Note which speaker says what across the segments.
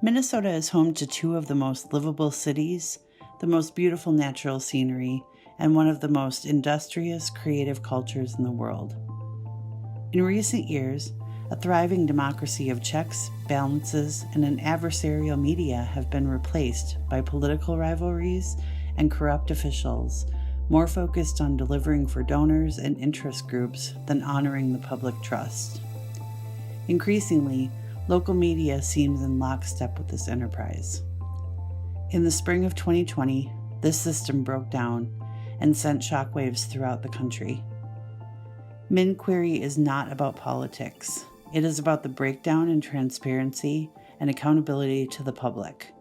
Speaker 1: Minnesota is home to two of the most livable cities, the most beautiful natural scenery, and one of the most industrious, creative cultures in the world. In recent years, a thriving democracy of checks, balances, and an adversarial media have been replaced by political rivalries and corrupt officials, more focused on delivering for donors and interest groups than honoring the public trust. Increasingly, local media seems in lockstep with this enterprise. In the spring of 2020, this system broke down and sent shockwaves throughout the country. MNQuiry is not about politics. It is about the breakdown in transparency and accountability to the public,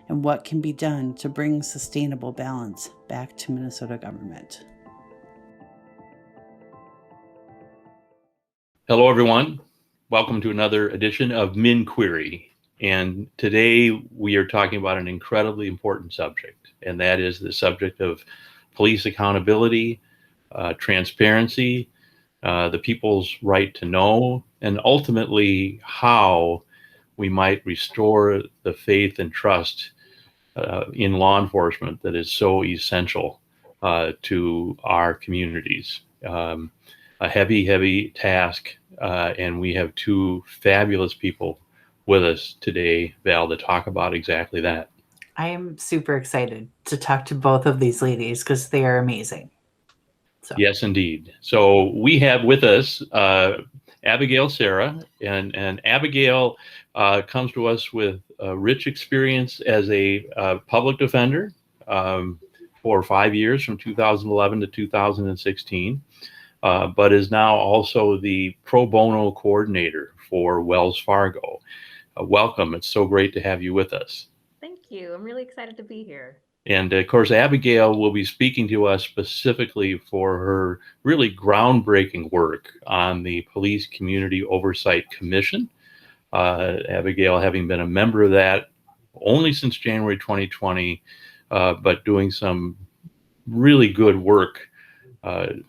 Speaker 1: and what can be done to bring sustainable balance back to Minnesota government.
Speaker 2: Hello, everyone. Welcome to another edition of MNQuiry. And today we are talking about an incredibly important subject, and that is the subject of police accountability, transparency, the people's right to know, and ultimately how we might restore the faith and trust in law enforcement that is so essential to our communities. A heavy task, and we have two fabulous people with us today, Val, to talk about exactly that.
Speaker 1: I am super excited to talk to both of these ladies because they are amazing.
Speaker 2: Yes, indeed. So we have with us Abigail Cerra, and Abigail comes to us with a rich experience as a public defender for 5 years, from 2011 to 2016. But is now also the pro bono coordinator for Wells Fargo. Welcome. It's so great to have you with us.
Speaker 3: Thank you. I'm really excited to be here.
Speaker 2: And of course, Abigail will be speaking to us specifically for her really groundbreaking work on the Police Community Oversight Commission. Abigail having been a member of that only since January 2020, but doing some really good work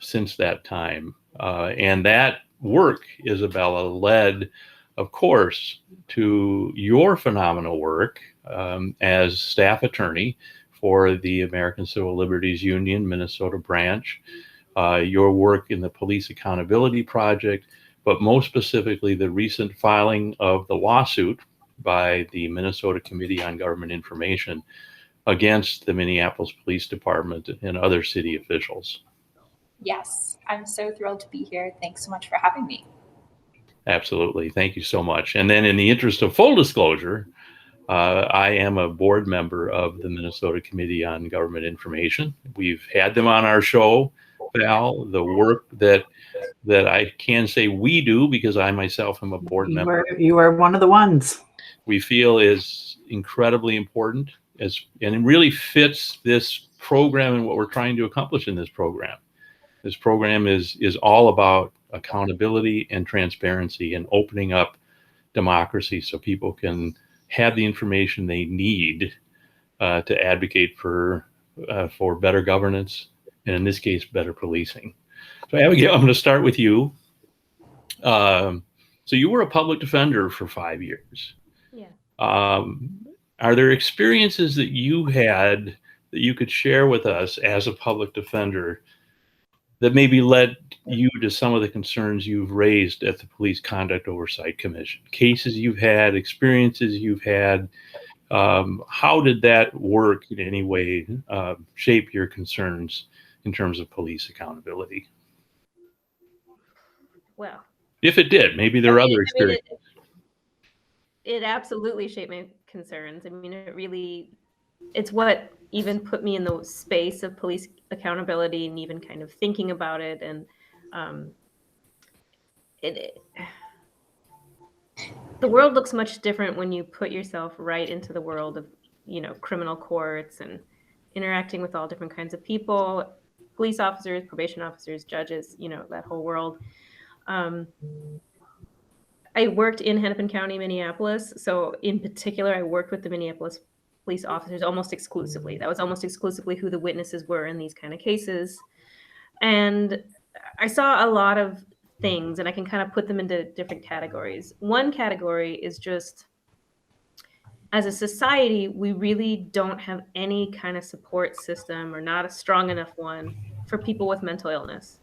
Speaker 2: since that time. And that work, Isabella, led, of course, to your phenomenal work as staff attorney for the American Civil Liberties Union Minnesota branch, your work in the Police Accountability Project, but most specifically the recent filing of the lawsuit by the Minnesota Committee on Government Information against the Minneapolis Police Department and other city officials.
Speaker 4: Yes, I'm so thrilled to be here. Thanks so much for having me.
Speaker 2: Absolutely. Thank you so much. And then in the interest of full disclosure, I am a board member of the Minnesota Committee on Government Information. We've had them on our show, Val. The work that I can say we do, because I myself am a board member.
Speaker 1: You are one of the ones.
Speaker 2: We feel is incredibly important, and it really fits this program and what we're trying to accomplish in this program. This program is all about accountability and transparency and opening up democracy so people can have the information they need to advocate for better governance, and in this case, better policing. So Abigail, I'm going to start with you. So you were a public defender for 5 years.
Speaker 3: Yeah.
Speaker 2: Are there experiences that you had that you could share with us as a public defender that maybe led you to some of the concerns you've raised at the Police Conduct Oversight Commission? Cases you've had, experiences you've had, how did that work in any way shape your concerns in terms of police accountability?
Speaker 3: Well,
Speaker 2: if it did, maybe there are other experiences.
Speaker 3: It absolutely shaped my concerns. I mean, it's what even put me in the space of police accountability and even kind of thinking about it. And the world looks much different when you put yourself right into the world of, criminal courts and interacting with all different kinds of people, police officers, probation officers, judges, that whole world. I worked in Hennepin County, Minneapolis. So in particular, I worked with the Minneapolis police officers almost exclusively. That was almost exclusively who the witnesses were in these kind of cases. And I saw a lot of things, and I can kind of put them into different categories. One category is just as a society, we really don't have any kind of support system, or not a strong enough one, for people with mental illness,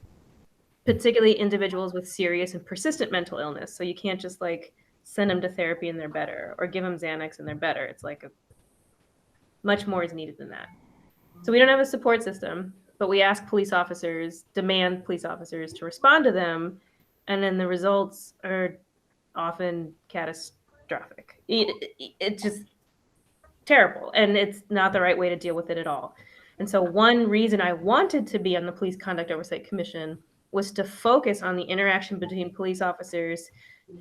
Speaker 3: particularly individuals with serious and persistent mental illness. So you can't just like send them to therapy and they're better, or give them Xanax and they're better. It's like much more is needed than that. So we don't have a support system, but we ask police officers, demand police officers to respond to them, and then the results are often catastrophic. It's just terrible, and it's not the right way to deal with it at all. And so one reason I wanted to be on the Police Conduct Oversight Commission was to focus on the interaction between police officers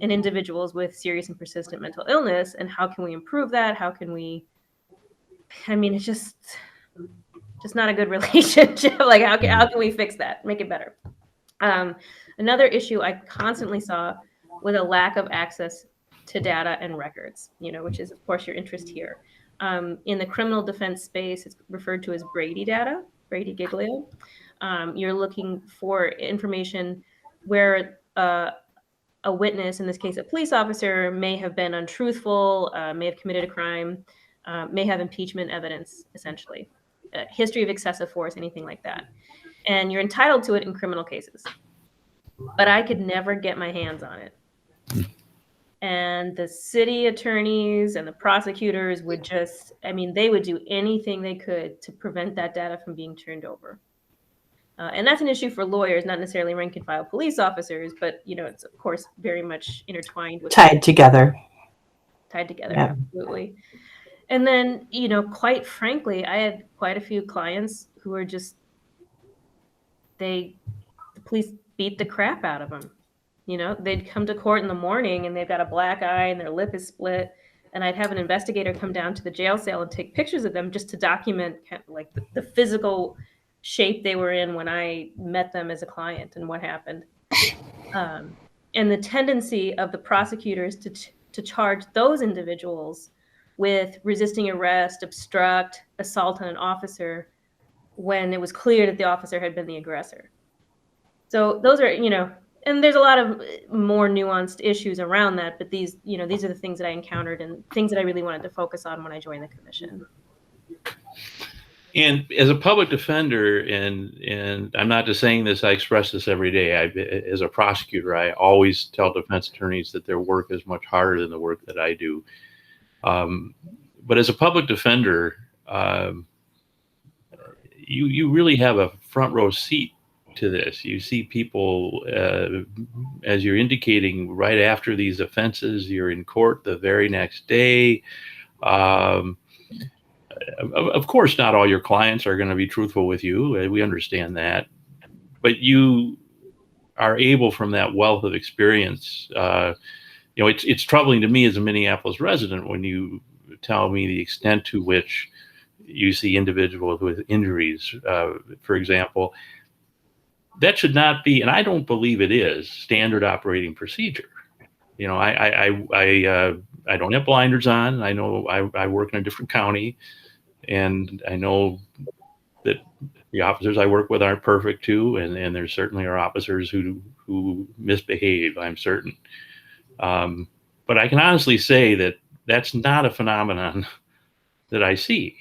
Speaker 3: and individuals with serious and persistent mental illness, and how can we improve that? How can we, I mean, it's just not a good relationship. Like how can we fix that, make it better? Another issue I constantly saw was a lack of access to data and records, which is of course your interest here. In the criminal defense space, it's referred to as Brady data, Brady Giglio. You're looking for information where a witness, in this case a police officer, may have been untruthful, may have committed a crime, may have impeachment evidence, essentially. History of excessive force, anything like that. And you're entitled to it in criminal cases. But I could never get my hands on it. And the city attorneys and the prosecutors would just, they would do anything they could to prevent that data from being turned over. And that's an issue for lawyers, not necessarily rank and file police officers, but, it's of course very much intertwined with
Speaker 1: tied together.
Speaker 3: Yeah. Absolutely. And then, quite frankly, I had quite a few clients who were just, the police beat the crap out of them. They'd come to court in the morning and they've got a black eye and their lip is split. And I'd have an investigator come down to the jail cell and take pictures of them just to document kind of like the physical shape they were in when I met them as a client and what happened. And the tendency of the prosecutors to charge those individuals with resisting arrest, obstruct, assault on an officer, when it was clear that the officer had been the aggressor. So those are, and there's a lot of more nuanced issues around that, but these are the things that I encountered and things that I really wanted to focus on when I joined the commission.
Speaker 2: And as a public defender, and I'm not just saying this, I express this every day. As a prosecutor, I always tell defense attorneys that their work is much harder than the work that I do. But as a public defender, you really have a front row seat to this. You see people, as you're indicating, right after these offenses, you're in court the very next day. Of course, not all your clients are going to be truthful with you. We understand that. But you are able, from that wealth of experience, it's troubling to me as a Minneapolis resident when you tell me the extent to which you see individuals with injuries, for example. That should not be, and I don't believe it is, standard operating procedure. I don't have blinders on. I know I work in a different county, and I know that the officers I work with aren't perfect too, and there certainly are officers who misbehave, I'm certain. But I can honestly say that that's not a phenomenon that I see.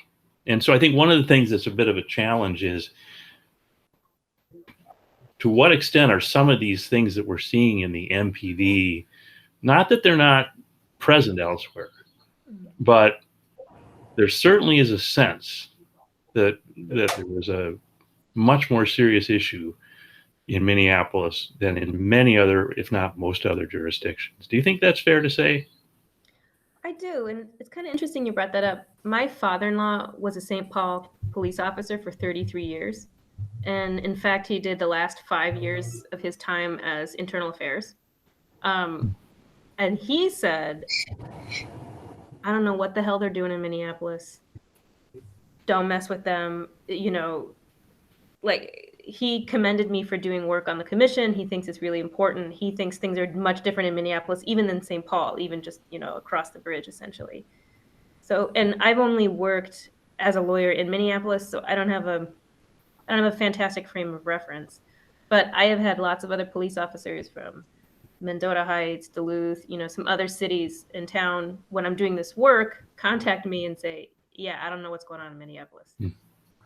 Speaker 2: And so I think one of the things that's a bit of a challenge is, to what extent are some of these things that we're seeing in the MPD, not that they're not present elsewhere, but there certainly is a sense that there was a much more serious issue in Minneapolis than in many other, if not most other jurisdictions. Do you think that's fair to say?
Speaker 3: I do, and it's kind of interesting you brought that up. My father-in-law was a St. Paul police officer for 33 years. And in fact, he did the last 5 years of his time as internal affairs. And he said, I don't know what the hell they're doing in Minneapolis. Don't mess with them. He commended me for doing work on the commission. He thinks it's really important. He thinks things are much different in Minneapolis, even than St. Paul, even just, across the bridge, essentially. So, and I've only worked as a lawyer in Minneapolis, so I don't have a fantastic frame of reference, but I have had lots of other police officers from Mendota Heights, Duluth, some other cities in town, when I'm doing this work, contact me and say, yeah, I don't know what's going on in Minneapolis.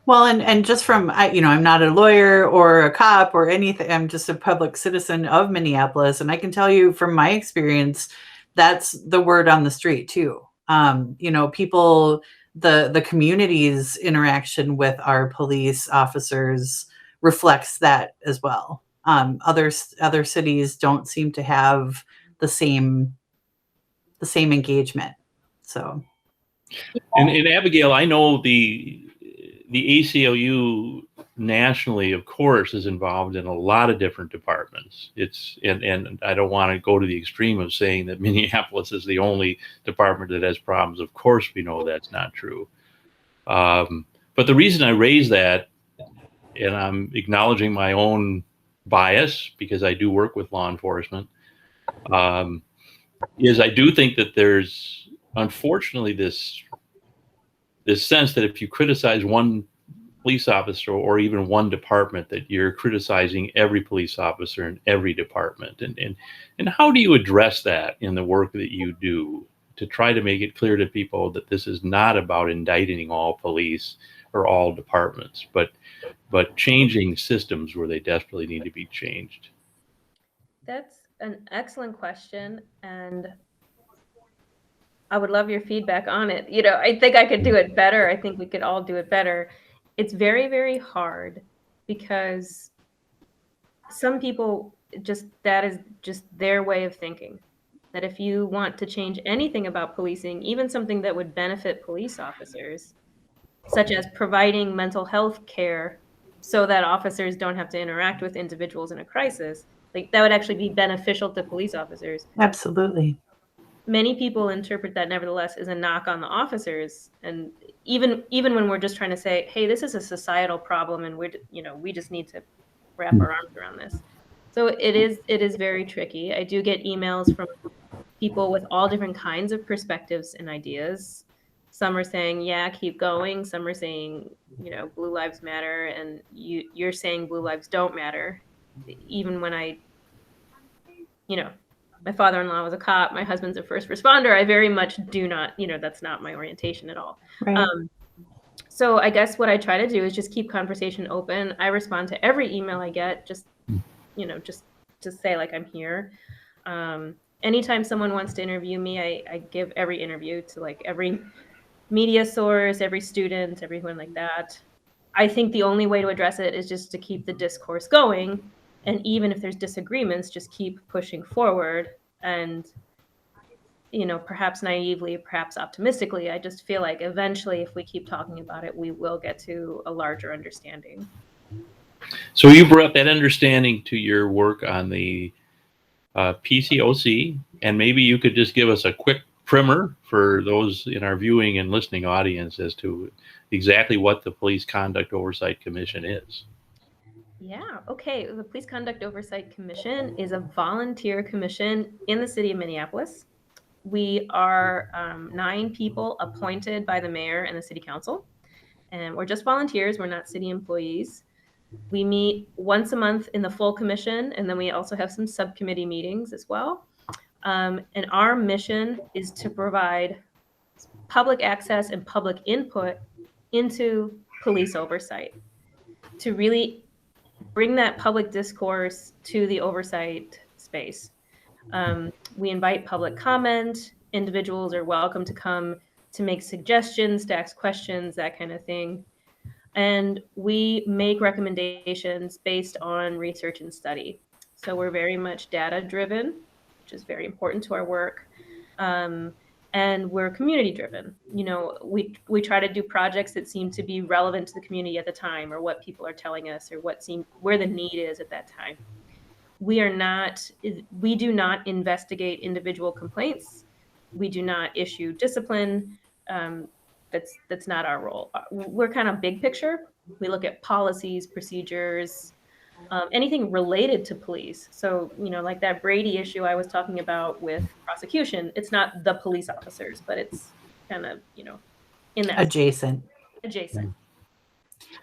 Speaker 1: Well, and just from, I'm not a lawyer or a cop or anything. I'm just a public citizen of Minneapolis. And I can tell you from my experience, that's the word on the street too. People, the community's interaction with our police officers reflects that as well. Other cities don't seem to have the same engagement. So,
Speaker 2: and Abigail, I know the ACLU nationally, of course, is involved in a lot of different departments. And I don't want to go to the extreme of saying that Minneapolis is the only department that has problems. Of course, we know that's not true. But the reason I raise that, and I'm acknowledging my own bias because I do work with law enforcement, is I do think that there's unfortunately this sense that if you criticize one police officer or even one department, that you're criticizing every police officer in every department. And how do you address that in the work that you do to try to make it clear to people that this is not about indicting all police or all departments, but changing systems where they desperately need to be changed?
Speaker 3: That's an excellent question, and I would love your feedback on it. I think I could do it better. I think we could all do it better. It's very, very hard because some people that is just their way of thinking. That if you want to change anything about policing, even something that would benefit police officers, such as providing mental health care so that officers don't have to interact with individuals in a crisis, like that would actually be beneficial to police officers.
Speaker 1: Absolutely.
Speaker 3: Many people interpret that nevertheless as a knock on the officers. And even when we're just trying to say, hey, this is a societal problem and we just need to wrap our arms around this. So it is very tricky. I do get emails from people with all different kinds of perspectives and ideas. Some are saying, yeah, keep going. Some are saying, Blue Lives Matter, and you're saying Blue Lives don't matter. Even when my father-in-law was a cop, my husband's a first responder, I very much do not, that's not my orientation at all.
Speaker 1: Right.
Speaker 3: So I guess what I try to do is just keep conversation open. I respond to every email I get, just say like I'm here. Anytime someone wants to interview me, I give every interview to like every media source, every student, everyone like that. I think the only way to address it is just to keep the discourse going. And even if there's disagreements, just keep pushing forward. And, perhaps naively, perhaps optimistically, I just feel like eventually if we keep talking about it, we will get to a larger understanding.
Speaker 2: So you brought that understanding to your work on the PCOC, and maybe you could just give us a quick primer for those in our viewing and listening audience as to exactly what the Police Conduct Oversight Commission is.
Speaker 3: Yeah, okay. The Police Conduct Oversight Commission is a volunteer commission in the city of Minneapolis. We are 9 people appointed by the mayor and the city council, and we're just volunteers. We're not city employees. We meet once a month in the full commission, and then we also have some subcommittee meetings as well. And our mission is to provide public access and public input into police oversight, to really bring that public discourse to the oversight space. We invite public comment. Individuals are welcome to come to make suggestions, to ask questions, that kind of thing. And we make recommendations based on research and study. So we're very much data driven, which is very important to our work. And we're community driven. We try to do projects that seem to be relevant to the community at the time, or what people are telling us, or where the need is at that time. We do not investigate individual complaints. We do not issue discipline. That's not our role. We're kind of big picture. We look at policies, procedures, anything related to police. So, like that Brady issue I was talking about with prosecution, it's not the police officers, but it's kind of, in that
Speaker 1: adjacent.
Speaker 3: Mm-hmm.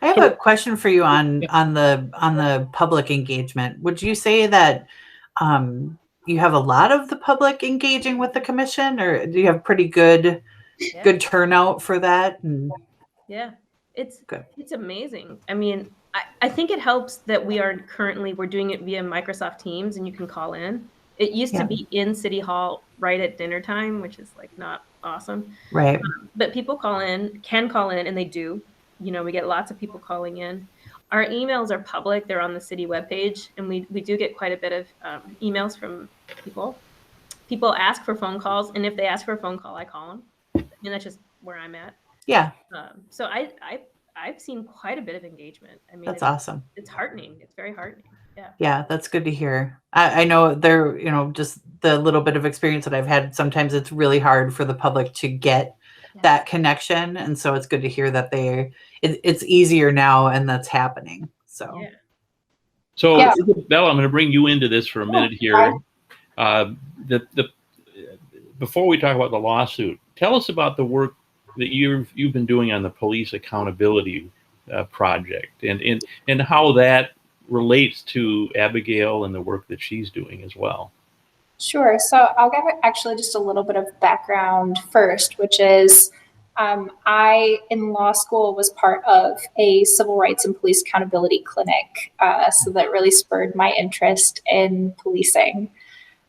Speaker 1: I have a question for you on the public engagement. Would you say that, you have a lot of the public engaging with the commission, or do you have pretty good good turnout for that? And
Speaker 3: Yeah, it's
Speaker 1: good.
Speaker 3: it's amazing. I mean, I think it helps that we're doing it via Microsoft Teams and you can call in. It used to be in City Hall right at dinner time, which is like not awesome.
Speaker 1: Right.
Speaker 3: But people can call in, and they do. You know, we get lots of people calling in. Our emails are public; they're on the city webpage, and we do get quite a bit of emails from people. People ask for phone calls, and if they ask for a phone call, I call them. I mean, that's just where I'm at.
Speaker 1: Yeah.
Speaker 3: So I've seen quite a bit of engagement. I mean,
Speaker 1: That's awesome.
Speaker 3: It's heartening. It's very heartening. Yeah.
Speaker 1: Yeah, that's good to hear. I know there, you know, just the little bit of experience that I've had, sometimes it's really hard for the public to get that connection. And so it's good to hear that it's easier now and that's happening. So,
Speaker 2: Isabella, I'm going to bring you into this for a minute here. Before we talk about the lawsuit, tell us about the work that you've been doing on the police accountability project and how that relates to Abigail and the work that she's doing as well.
Speaker 4: Sure. So I'll give actually just a little bit of background first, which is I, in law school, was part of a civil rights and police accountability clinic. So that really spurred my interest in policing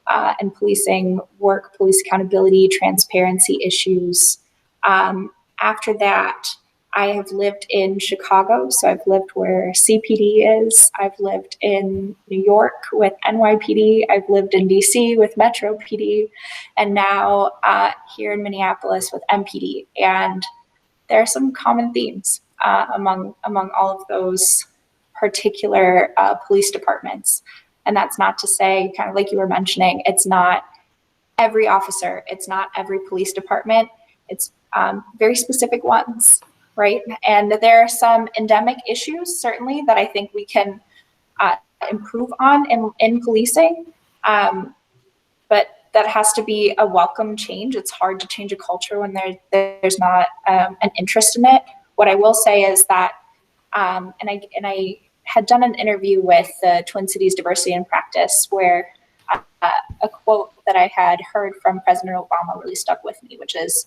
Speaker 4: and policing work, police accountability, transparency issues. After that, I have lived in Chicago, so I've lived where CPD is. I've lived in New York with NYPD. I've lived in DC with Metro PD, and now here in Minneapolis with MPD. And there are some common themes among all of those particular police departments. And that's not to say, kind of like you were mentioning, it's not every officer, it's not every police department. It's very specific ones. Right. And there are some endemic issues, certainly, that I think we can improve on in policing. But that has to be a welcome change. It's hard to change a culture when there's not an interest in it. What I will say is that, and I had done an interview with the Twin Cities Diversity in Practice where a quote that I had heard from President Obama really stuck with me, which is,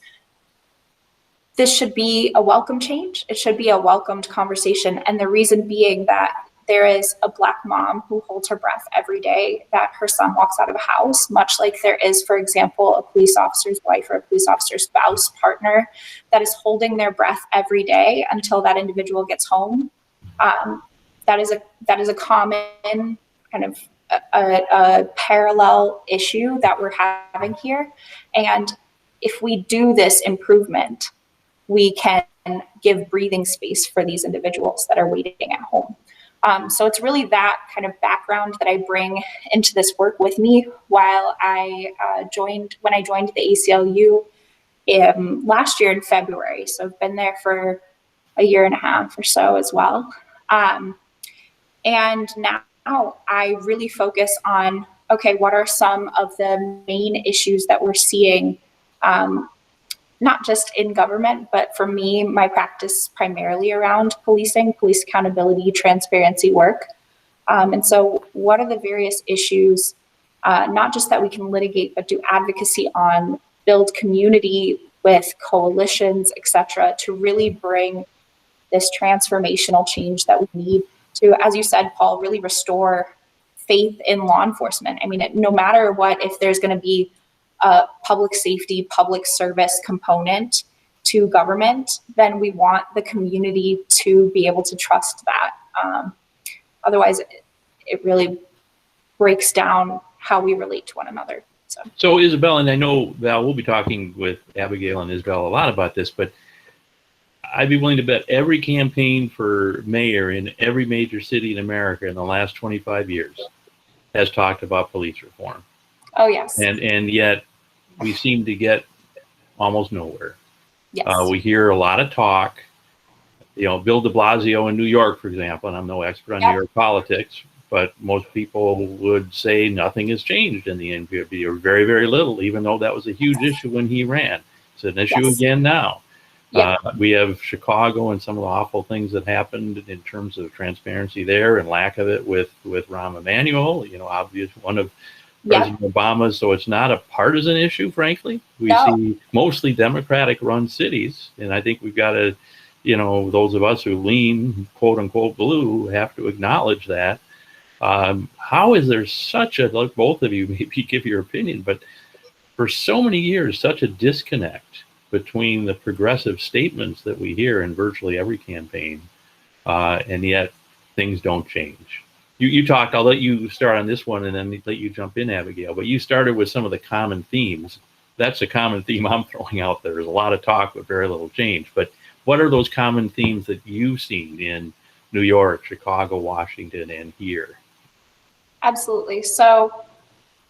Speaker 4: this should be a welcome change. It should be a welcomed conversation. And the reason being that there is a Black mom who holds her breath every day that her son walks out of a house, much like there is, for example, a police officer's wife or a police officer's spouse, partner, that is holding their breath every day until that individual gets home. That is a common kind of a parallel issue that we're having here. And if we do this improvement, we can give breathing space for these individuals that are waiting at home. So it's really that kind of background that I bring into this work with me while when I joined the ACLU last year in February. So I've been there for a year and a half or so as well. And now I really focus on, okay, what are some of the main issues that we're seeing, not just in government, but for me, my practice primarily around policing, police accountability, transparency work. And so what are the various issues, not just that we can litigate, but do advocacy on, build community with coalitions, et cetera, to really bring this transformational change that we need to, as you said, Paul, really restore faith in law enforcement. I mean, no matter what, if there's going to be a public safety, public service component to government, then we want the community to be able to trust that. Otherwise, it really breaks down how we relate to one another.
Speaker 2: So Isabella, and I know Val, we'll be talking with Abigail and Isabella a lot about this, but I'd be willing to bet every campaign for mayor in every major city in America in the last 25 years has talked about police reform.
Speaker 4: Oh, yes.
Speaker 2: And yet we seem to get almost nowhere.
Speaker 4: Yes.
Speaker 2: We hear a lot of talk. You know, Bill de Blasio in New York, for example, and I'm no expert on New York politics, but most people would say nothing has changed in the NQB, or very, very little, even though that was a huge issue when he ran. It's an issue again now. We have Chicago and some of the awful things that happened in terms of transparency there and lack of it with Rahm Emanuel, you know, obvious one of President Obama, so it's not a partisan issue, frankly. We see mostly Democratic-run cities, and I think we've got to, those of us who lean, quote unquote, blue, have to acknowledge that. How is there such a, like both of you maybe give your opinion, but for so many years, such a disconnect between the progressive statements that we hear in virtually every campaign, and yet things don't change. You talked, I'll let you start on this one and then let you jump in, Abigail, but you started with some of the common themes. That's a common theme I'm throwing out there. There's a lot of talk, but very little change. But what are those common themes that you've seen in New York, Chicago, Washington, and here?
Speaker 4: Absolutely. So,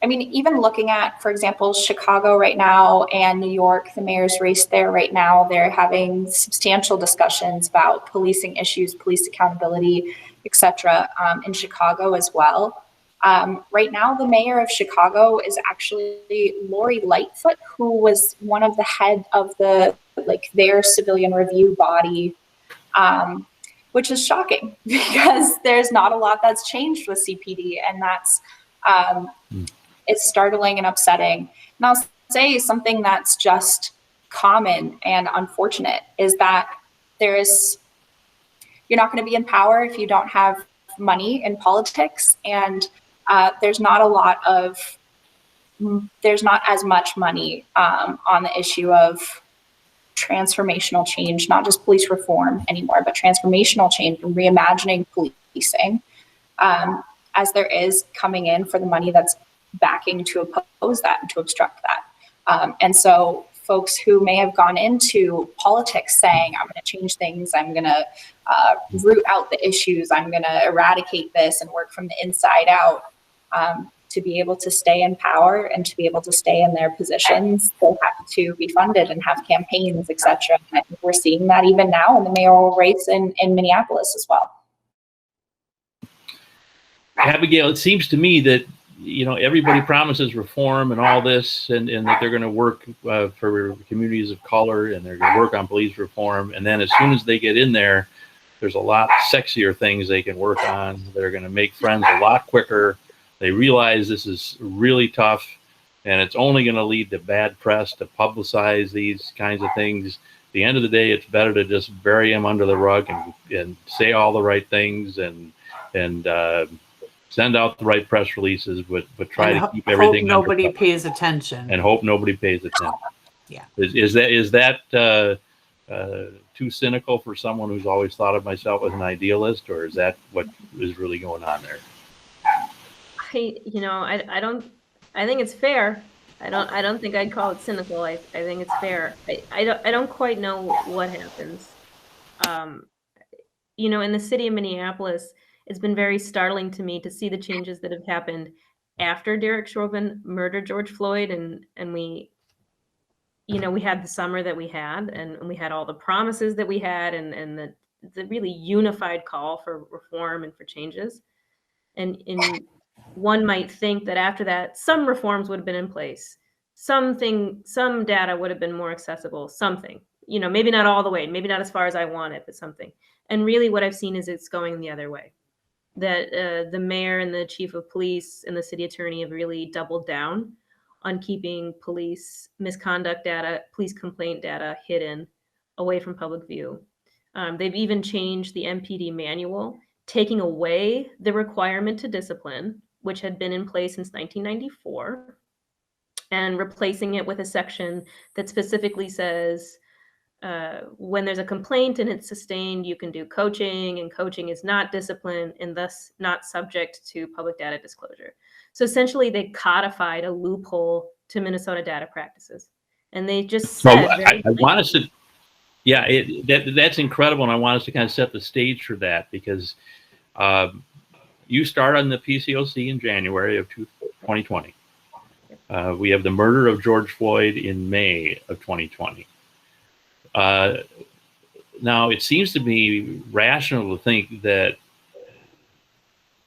Speaker 4: I mean, even looking at, for example, Chicago right now and New York, the mayor's race there right now, they're having substantial discussions about policing issues, police accountability, etc. In Chicago as well. Right now, the mayor of Chicago is actually Lori Lightfoot, who was one of the head of their civilian review body, which is shocking because there's not a lot that's changed with CPD, and that's it's startling and upsetting. And I'll say something that's just common and unfortunate is that you're not going to be in power if you don't have money in politics, and there's not as much money on the issue of transformational change, not just police reform anymore, but transformational change and reimagining policing, as there is coming in for the money that's backing to oppose that and to obstruct that. And so folks who may have gone into politics saying, I'm going to change things, I'm going to root out the issues, I'm going to eradicate this and work from the inside out, to be able to stay in power and to be able to stay in their positions, they have to be funded and have campaigns, etc. And I think we're seeing that even now in the mayoral race in Minneapolis as well.
Speaker 2: Abigail, it seems to me that everybody promises reform and all this, and that they're going to work for communities of color, and they're going to work on police reform. And then as soon as they get in there, there's a lot sexier things they can work on. They're going to make friends a lot quicker. They realize this is really tough, and it's only going to lead to bad press to publicize these kinds of things. At the end of the day, it's better to just bury them under the rug and say all the right things and send out the right press releases, but try to keep everything.
Speaker 1: Hope nobody pays attention.
Speaker 2: And hope nobody pays attention.
Speaker 1: Yeah.
Speaker 2: Is that too cynical for someone who's always thought of myself as an idealist, or is that what is really going on there?
Speaker 3: I think it's fair. I don't think I'd call it cynical. I think it's fair. I don't quite know what happens. In the city of Minneapolis, it's been very startling to me to see the changes that have happened after Derek Chauvin murdered George Floyd, and we had the summer that we had, and we had all the promises that we had, and the really unified call for reform and for changes. And one might think that after that, some reforms would have been in place. Some data would have been more accessible, something, maybe not all the way, maybe not as far as I want it, but something. And really what I've seen is it's going the other way. That the mayor and the chief of police and the city attorney have really doubled down on keeping police misconduct data, police complaint data hidden away from public view. They've even changed the MPD manual, taking away the requirement to discipline, which had been in place since 1994, and replacing it with a section that specifically says, when there's a complaint and it's sustained, you can do coaching, and coaching is not discipline and thus not subject to public data disclosure. So essentially they codified a loophole to Minnesota data practices. And they just said,
Speaker 2: I want us to, that's incredible. And I want us to kind of set the stage for that, because you start on the PCOC in January of 2020. We have the murder of George Floyd in May of 2020. Now, it seems to be rational to think that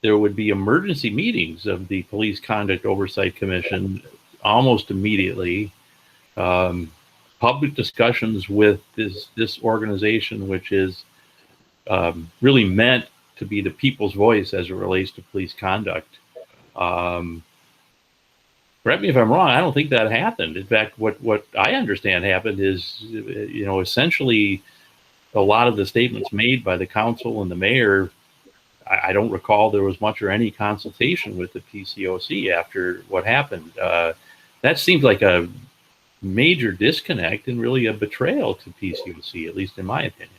Speaker 2: there would be emergency meetings of the Police Conduct Oversight Commission almost immediately, public discussions with this organization, which is really meant to be the people's voice as it relates to police conduct. correct me if I'm wrong, I don't think that happened. In fact, what I understand happened is, essentially a lot of the statements made by the council and the mayor, I don't recall there was much or any consultation with the PCOC after what happened. That seems like a major disconnect and really a betrayal to PCOC, at least in my opinion.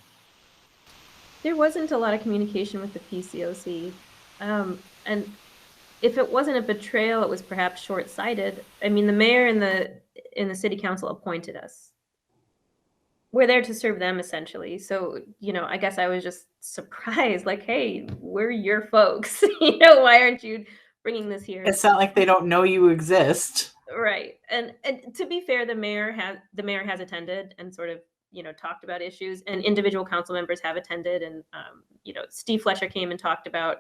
Speaker 3: There wasn't a lot of communication with the PCOC. And if it wasn't a betrayal, it was perhaps short-sighted. I mean, the mayor and the city council appointed us. We're there to serve them, essentially. So, I guess I was just surprised, like, hey, we're your folks. Why aren't you bringing this here?
Speaker 1: It's not like they don't know you exist.
Speaker 3: Right. And to be fair, the mayor has attended and sort of, talked about issues, and individual council members have attended. And, Steve Fletcher came and talked about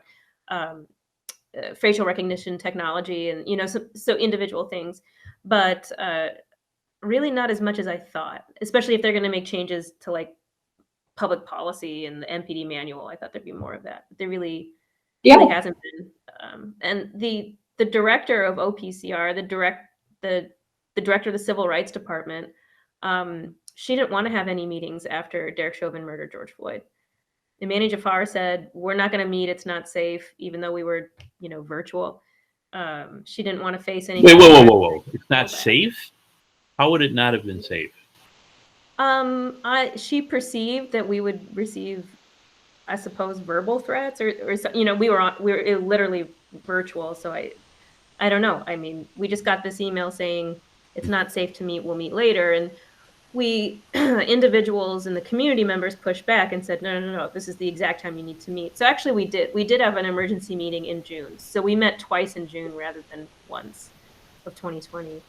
Speaker 3: facial recognition technology and, so individual things, but really not as much as I thought, especially if they're going to make changes to like public policy and the MPD manual. I thought there'd be more of that. But there really hasn't been. And the director of OPCR, the director of the Civil Rights Department, she didn't want to have any meetings after Derek Chauvin murdered George Floyd. MN ACLU said, we're not going to meet. It's not safe, even though we were, virtual. She didn't want to face any.
Speaker 2: Wait, whoa. It's not safe? How would it not have been safe?
Speaker 3: She perceived that we would receive, I suppose, verbal threats or we were literally virtual. So I don't know. I mean, we just got this email saying it's not safe to meet. We'll meet later. And we individuals and the community members pushed back and said, no, this is the exact time you need to meet. So actually we did have an emergency meeting in June. So we met twice in June rather than once of 2020.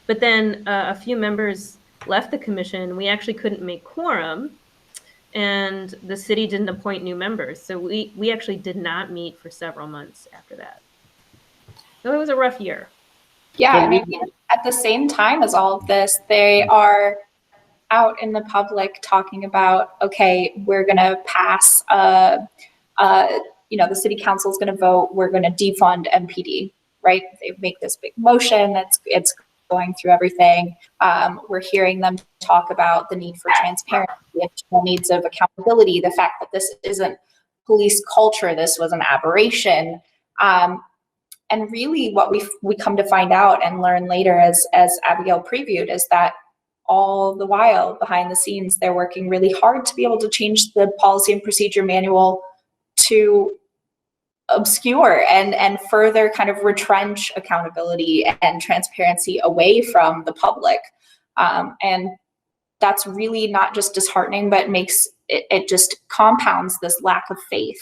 Speaker 3: But then a few members left the commission. We actually couldn't make quorum, and the city didn't appoint new members. So we actually did not meet for several months after that. So it was a rough year.
Speaker 4: Yeah, and I mean, at the same time as all of this, they are out in the public talking about, okay, we're going to pass, the city council is going to vote, we're going to defund MPD, right? They make this big motion, it's going through everything. We're hearing them talk about the need for transparency, the needs of accountability, the fact that this isn't police culture, this was an aberration. And really what we come to find out and learn later, as Abigail previewed, is that all the while behind the scenes, they're working really hard to be able to change the policy and procedure manual to obscure and further kind of retrench accountability and transparency away from the public. And that's really not just disheartening, but makes it just compounds this lack of faith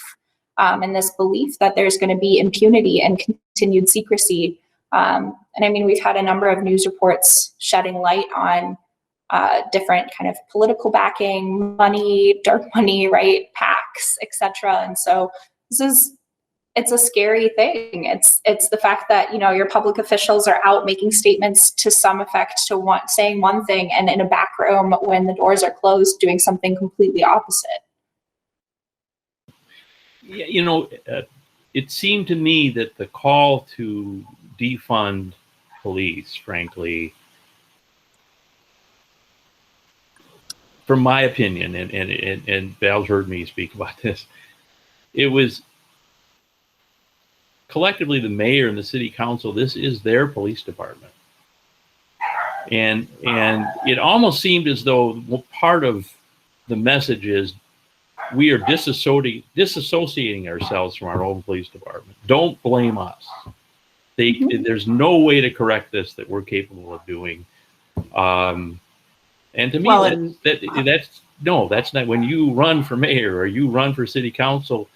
Speaker 4: and this belief that there's going to be impunity and continued secrecy. And I mean, we've had a number of news reports shedding light on different kind of political backing, money, dark money, right, PACs, etc. And so it's a scary thing. It's the fact that, your public officials are out making statements to some effect, saying one thing, and in a back room when the doors are closed doing something completely opposite.
Speaker 2: Yeah, it seemed to me that the call to defund police, frankly, from my opinion, and Val's heard me speak about this, it was collectively the mayor and the city council, this is their police department. And it almost seemed as though part of the message is we are disassociating ourselves from our own police department. Don't blame us. There's no way to correct this that we're capable of doing. And to me, that's not, when you run for mayor or you run for city council,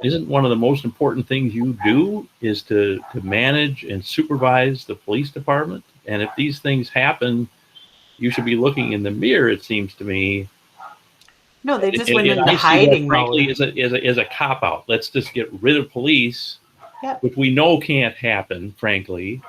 Speaker 2: isn't one of the most important things you do is to manage and supervise the police department? And if these things happen, you should be looking in the mirror, it seems to me.
Speaker 1: No, they just went into hiding mode.
Speaker 2: Frankly, is a cop-out. Let's just get rid of police, which we know can't happen, frankly.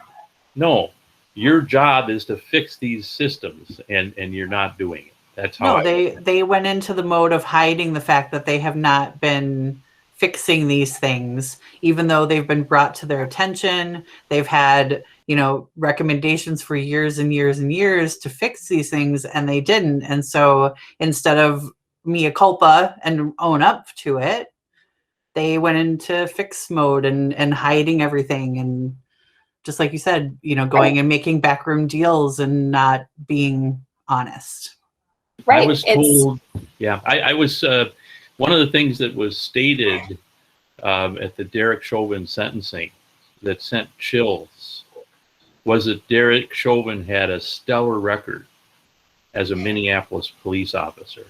Speaker 2: No, your job is to fix these systems, and you're not doing it. That's how
Speaker 1: they went into the mode of hiding the fact that they have not been fixing these things, even though they've been brought to their attention. They've had, recommendations for years and years and years to fix these things, and they didn't. And so instead of mea culpa and own up to it, they went into fix mode and hiding everything. And just like you said, going and making backroom deals and not being honest.
Speaker 4: Right.
Speaker 2: I was told, I was, one of the things that was stated at the Derek Chauvin sentencing that sent chills was that Derek Chauvin had a stellar record as a Minneapolis police officer.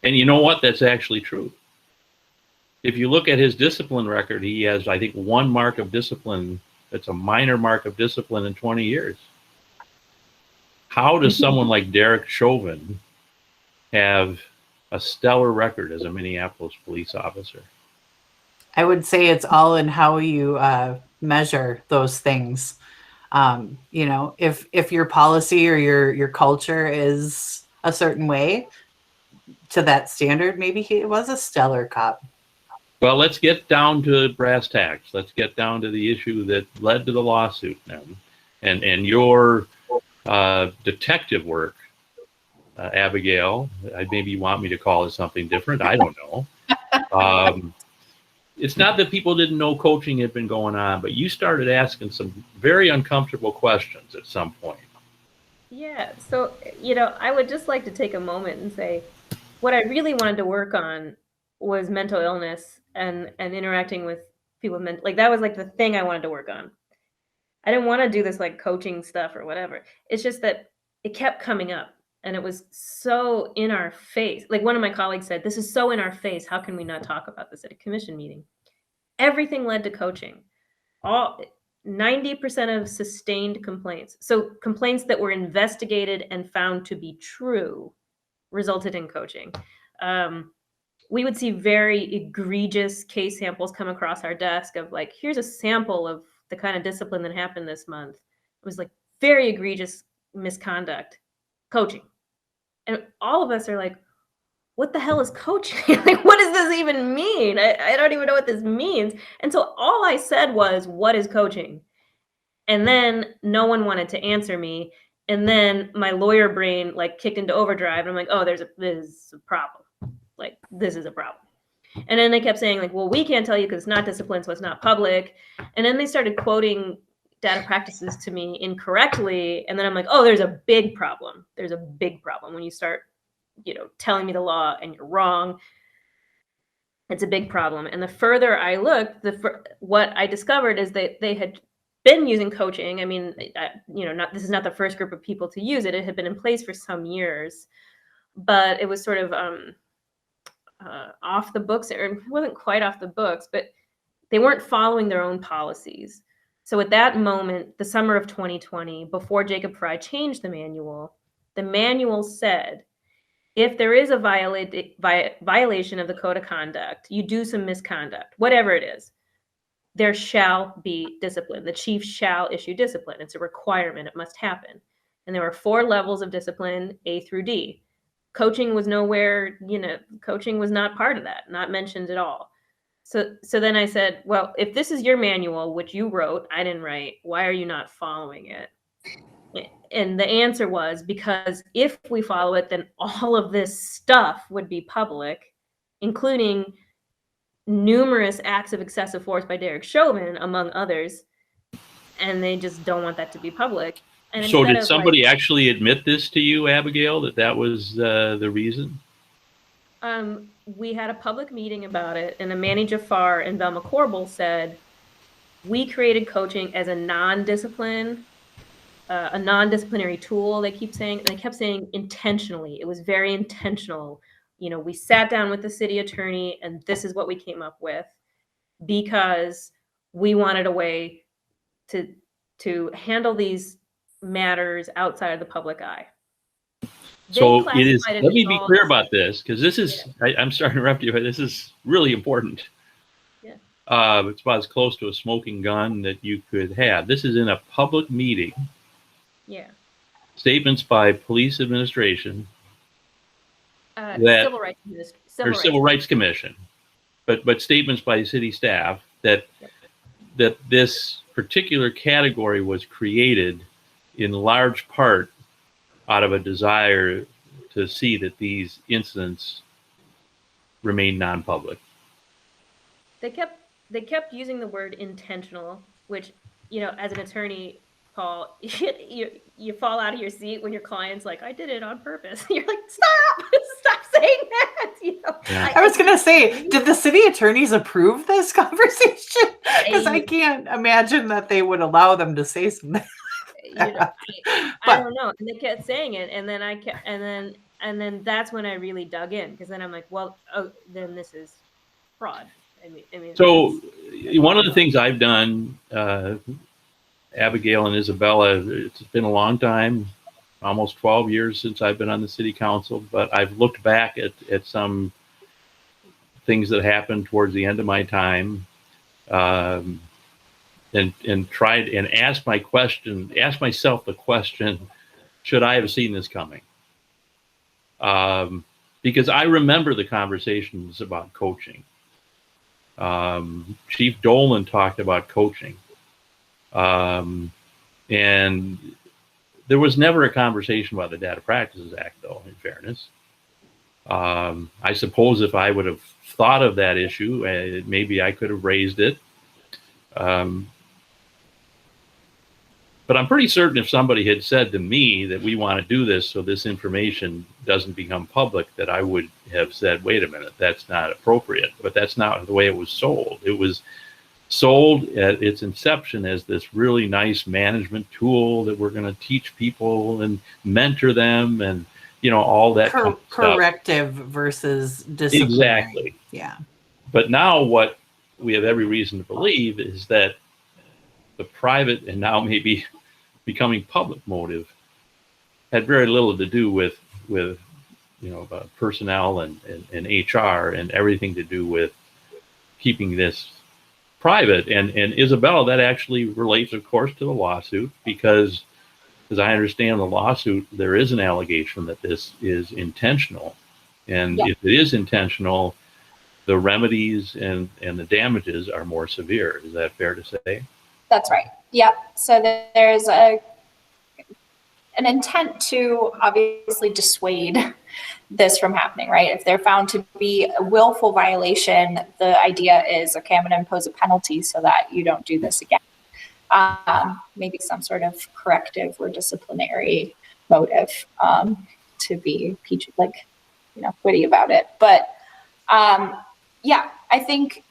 Speaker 2: And you know what? That's actually true. If you look at his discipline record, he has, I think, one mark of discipline. That's a minor mark of discipline in 20 years. How does someone like Derek Chauvin have a stellar record as a Minneapolis police officer?
Speaker 1: I would say it's all in how you measure those things. If your policy or your culture is a certain way to that standard, maybe he was a stellar cop.
Speaker 2: Well, let's get down to brass tacks. Let's get down to the issue that led to the lawsuit now. And your detective work, Abigail, maybe you want me to call it something different. I don't know. It's not that people didn't know coaching had been going on, but you started asking some very uncomfortable questions at some point.
Speaker 3: Yeah. So, I would just like to take a moment and say what I really wanted to work on was mental illness and interacting with people with that was like the thing I wanted to work on. I didn't want to do this like coaching stuff or whatever. It's just that it kept coming up and it was so in our face. Like one of my colleagues said, this is so in our face. How can we not talk about this at a commission meeting? Everything led to coaching. 90% of sustained complaints. So complaints that were investigated and found to be true resulted in coaching. We would see very egregious case samples come across our desk of like, here's a sample of the kind of discipline that happened this month. It was like very egregious misconduct, coaching. And all of us are like, what the hell is coaching? Like, what does this even mean? I don't even know what this means. And so all I said was, what is coaching? And then no one wanted to answer me. And then my lawyer brain like kicked into overdrive. And I'm like, oh, this is a problem. Like, this is a problem. And then they kept saying like, well, we can't tell you because it's not discipline, so it's not public. And then they started quoting data practices to me incorrectly. And then I'm like, oh, there's a big problem. There's a big problem when you start, telling me the law and you're wrong. It's a big problem. And the further I looked, what I discovered is that they had been using coaching. I mean, this is not the first group of people to use it. It had been in place for some years, but it was sort of off the books, or it wasn't quite off the books, but they weren't following their own policies. So at that moment, the summer of 2020, before Jacob Fry changed the manual said, if there is a violation of the code of conduct, you do some misconduct, whatever it is, there shall be discipline. The chief shall issue discipline. It's a requirement. It must happen. And there were 4 levels of discipline, A through D. Coaching was nowhere, coaching was not part of that, not mentioned at all. So then I said, well, if this is your manual, which you wrote, I didn't write, why are you not following it? And the answer was because if we follow it, then all of this stuff would be public, including numerous acts of excessive force by Derek Chauvin, among others. And they just don't want that to be public. And
Speaker 2: so did somebody actually admit this to you, Abigail, that was the reason?
Speaker 3: We had a public meeting about it, and Amani Jafar and Velma Corbel said, we created coaching as a non-disciplinary tool, they keep saying. And they kept saying intentionally. It was very intentional. We sat down with the city attorney, and this is what we came up with because we wanted a way to handle these matters outside of the public eye.
Speaker 2: So it is, let me be clear about this, because this is, I'm sorry to interrupt you, but this is really important.
Speaker 3: Yeah.
Speaker 2: It's about as close to a smoking gun that you could have. This is in a public meeting.
Speaker 3: Yeah.
Speaker 2: Statements by police administration.
Speaker 3: Civil Rights
Speaker 2: Civil Rights Commission. but statements by city staff that this particular category was created in large part out of a desire to see that these incidents remain non-public.
Speaker 3: They kept using the word intentional, which, you know, as an attorney, Paul, you fall out of your seat when your client's like, I did it on purpose. You're like, stop saying that. You know,
Speaker 1: yeah. I was going to say, did the city attorneys approve this conversation? Because I can't imagine that they would allow them to say something.
Speaker 3: You know, I don't know. And they kept saying it, and then and then that's when I really dug in, because then I'm like, well, oh, then this is fraud. I mean.
Speaker 2: So one of the things I've done, Abigail and Isabella, it's been a long time, almost 12 years since I've been on the city council, but I've looked back at some things that happened towards the end of my time, and tried and asked myself the question, should I have seen this coming? Because I remember the conversations about coaching. Chief Dolan talked about coaching. And there was never a conversation about the Data Practices Act, though, in fairness. I suppose if I would have thought of that issue, maybe I could have raised it. But I'm pretty certain if somebody had said to me that we want to do this so this information doesn't become public, that I would have said, wait a minute, that's not appropriate. But that's not the way it was sold. It was sold at its inception as this really nice management tool that we're going to teach people and mentor them, and, you know, all that kind of
Speaker 1: corrective stuff versus disciplinary.
Speaker 2: Exactly.
Speaker 1: Yeah.
Speaker 2: But now what we have every reason to believe is that the private and now maybe becoming public motive had very little to do with personnel and HR, and everything to do with keeping this private. And Isabella, that actually relates, of course, to the lawsuit, because as I understand the lawsuit, there is an allegation that this is intentional. And if it is intentional, the remedies and the damages are more severe. Is that fair to say?
Speaker 4: That's right. Yep. So there's an intent to obviously dissuade this from happening, right? If they're found to be a willful violation, the idea is, okay, I'm going to impose a penalty so that you don't do this again. Maybe some sort of corrective or disciplinary motive, to be witty about it. But I think,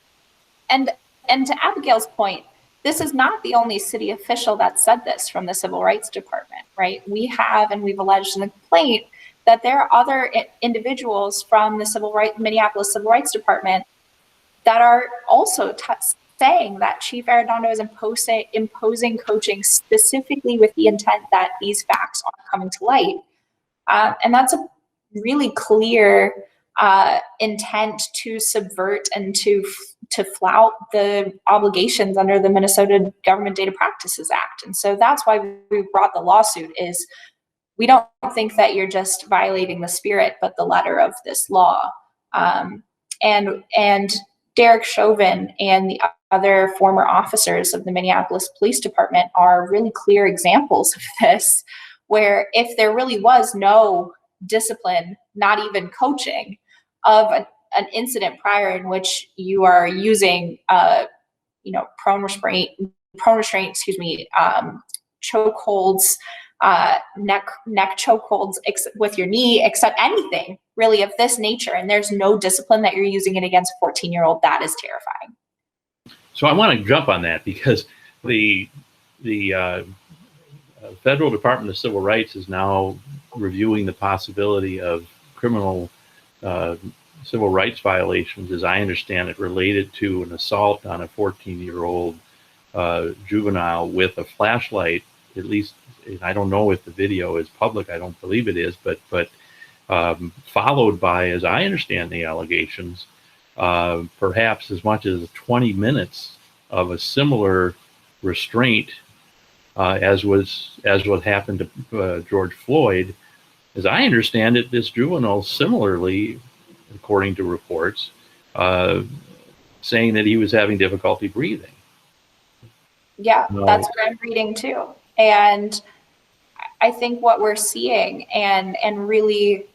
Speaker 4: and to Abigail's point, this is not the only city official that said this from the Civil Rights Department, right? We've alleged in the complaint that there are other individuals from the Minneapolis Civil Rights Department that are also saying that Chief Arredondo is imposing coaching specifically with the intent that these facts are coming to light. And that's a really clear intent to subvert and to flout the obligations under the Minnesota Government Data Practices Act. And so that's why we brought the lawsuit, is we don't think that you're just violating the spirit, but the letter of this law. And Derek Chauvin and the other former officers of the Minneapolis Police Department are really clear examples of this, where if there really was no discipline, not even coaching, of an incident prior in which you are using, prone restraint, chokeholds, neck chokeholds with your knee, except anything really of this nature, and there's no discipline that you're using it against a 14-year-old, that is terrifying.
Speaker 2: So I want to jump on that, because the Federal Department of Civil Rights is now reviewing the possibility of criminal civil rights violations, as I understand it, related to an assault on a 14-year-old juvenile with a flashlight. At least, I don't know if the video is public. I don't believe it is, but followed by, as I understand the allegations, perhaps as much as 20 minutes of a similar restraint as what happened to George Floyd. As I understand it, this juvenile similarly, according to reports, saying that he was having difficulty breathing.
Speaker 4: Yeah, that's what I'm reading too. And I think what we're seeing and really,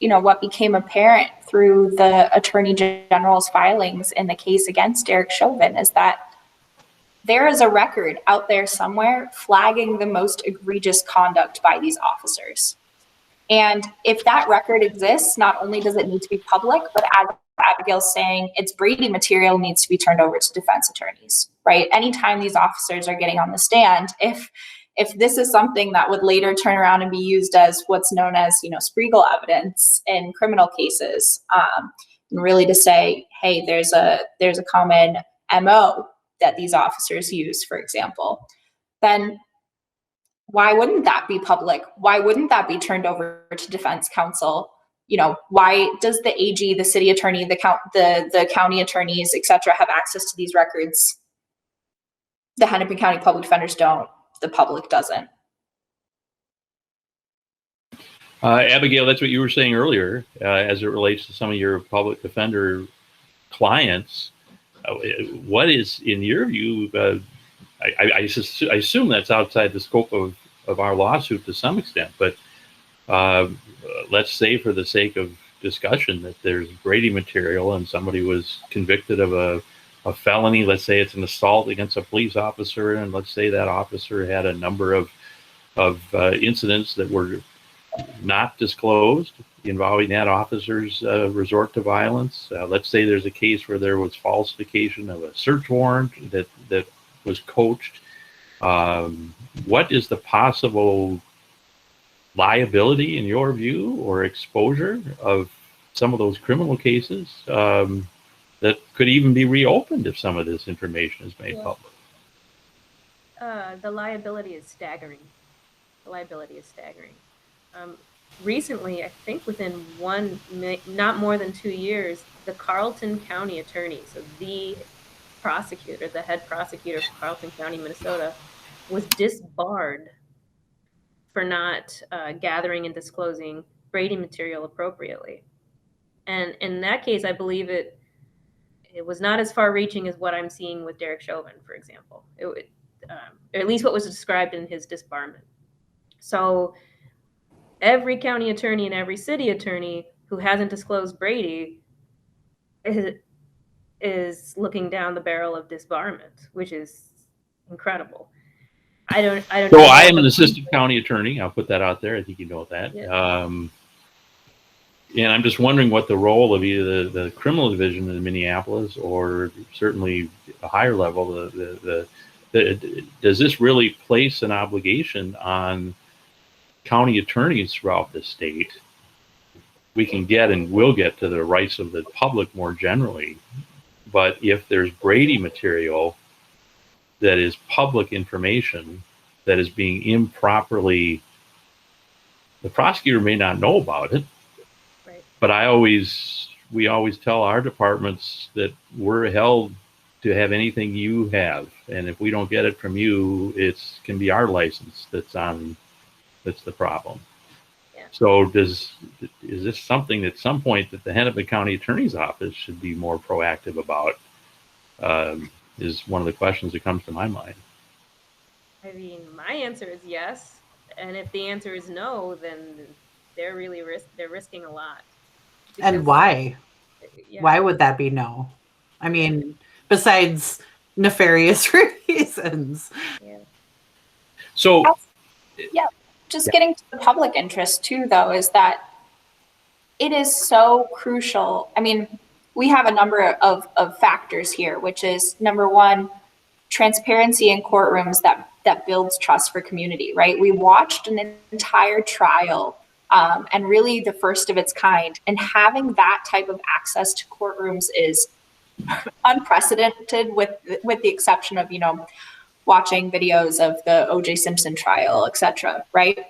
Speaker 4: what became apparent through the Attorney General's filings in the case against Derek Chauvin is that there is a record out there somewhere flagging the most egregious conduct by these officers. And if that record exists, not only does it need to be public, but as Abigail's saying, its Brady material needs to be turned over to defense attorneys, right? Anytime these officers are getting on the stand, if this is something that would later turn around and be used as what's known as, Spiegel evidence in criminal cases, and really to say, hey, there's a common MO that these officers use, for example, then why wouldn't that be public? Why wouldn't that be turned over to defense counsel? Why does the AG, the city attorney, the county attorneys, et cetera, have access to these records? The Hennepin County public defenders don't. The public doesn't.
Speaker 2: Abigail, that's what you were saying earlier, as it relates to some of your public defender clients. What is, in your view, I assume that's outside the scope of our lawsuit to some extent, but let's say for the sake of discussion that there's Brady material and somebody was convicted of a felony. Let's say it's an assault against a police officer, and let's say that officer had a number of incidents that were not disclosed involving that officer's resort to violence. Let's say there's a case where there was falsification of a search warrant that was coached. What is the possible liability in your view or exposure of some of those criminal cases that could even be reopened if some of this information is made public?
Speaker 3: The liability is staggering. Recently, I think within not more than 2 years, the Carleton County attorney, so the prosecutor, the head prosecutor for Carleton County, Minnesota, was disbarred for not gathering and disclosing Brady material appropriately. And in that case, I believe it was not as far-reaching as what I'm seeing with Derek Chauvin, for example. Or at least what was described in his disbarment. So every county attorney and every city attorney who hasn't disclosed Brady is looking down the barrel of disbarment, which is incredible. I don't
Speaker 2: So
Speaker 3: know.
Speaker 2: I am an assistant county attorney. I'll put that out there. I think you know that.
Speaker 3: Yeah.
Speaker 2: And I'm just wondering what the role of either the criminal division in Minneapolis or certainly a higher level, does this really place an obligation on county attorneys throughout the state? We can get and will get to the rights of the public more generally, but if there's Brady material that is public information that is being improperly, the prosecutor may not know about it,
Speaker 3: Right.
Speaker 2: But we always tell our departments that we're held to have anything you have, and if we don't get it from you, it can be our license that's the problem.
Speaker 3: Yeah.
Speaker 2: So is this something at some point that the Hennepin County Attorney's Office should be more proactive about? Is one of the questions that comes to my mind.
Speaker 3: I mean, my answer is yes, and if the answer is no, then they're really risking a lot.
Speaker 1: And why?
Speaker 3: Yeah.
Speaker 1: Why would that be no? I mean, besides nefarious reasons.
Speaker 3: Yeah.
Speaker 2: So,
Speaker 4: Getting to the public interest too, though, is that it is so crucial. I mean, we have a number of factors here, which is number one, transparency in courtrooms that builds trust for community, right? We watched an entire trial and really the first of its kind, and having that type of access to courtrooms is unprecedented with the exception of, watching videos of the O.J. Simpson trial, et cetera, right?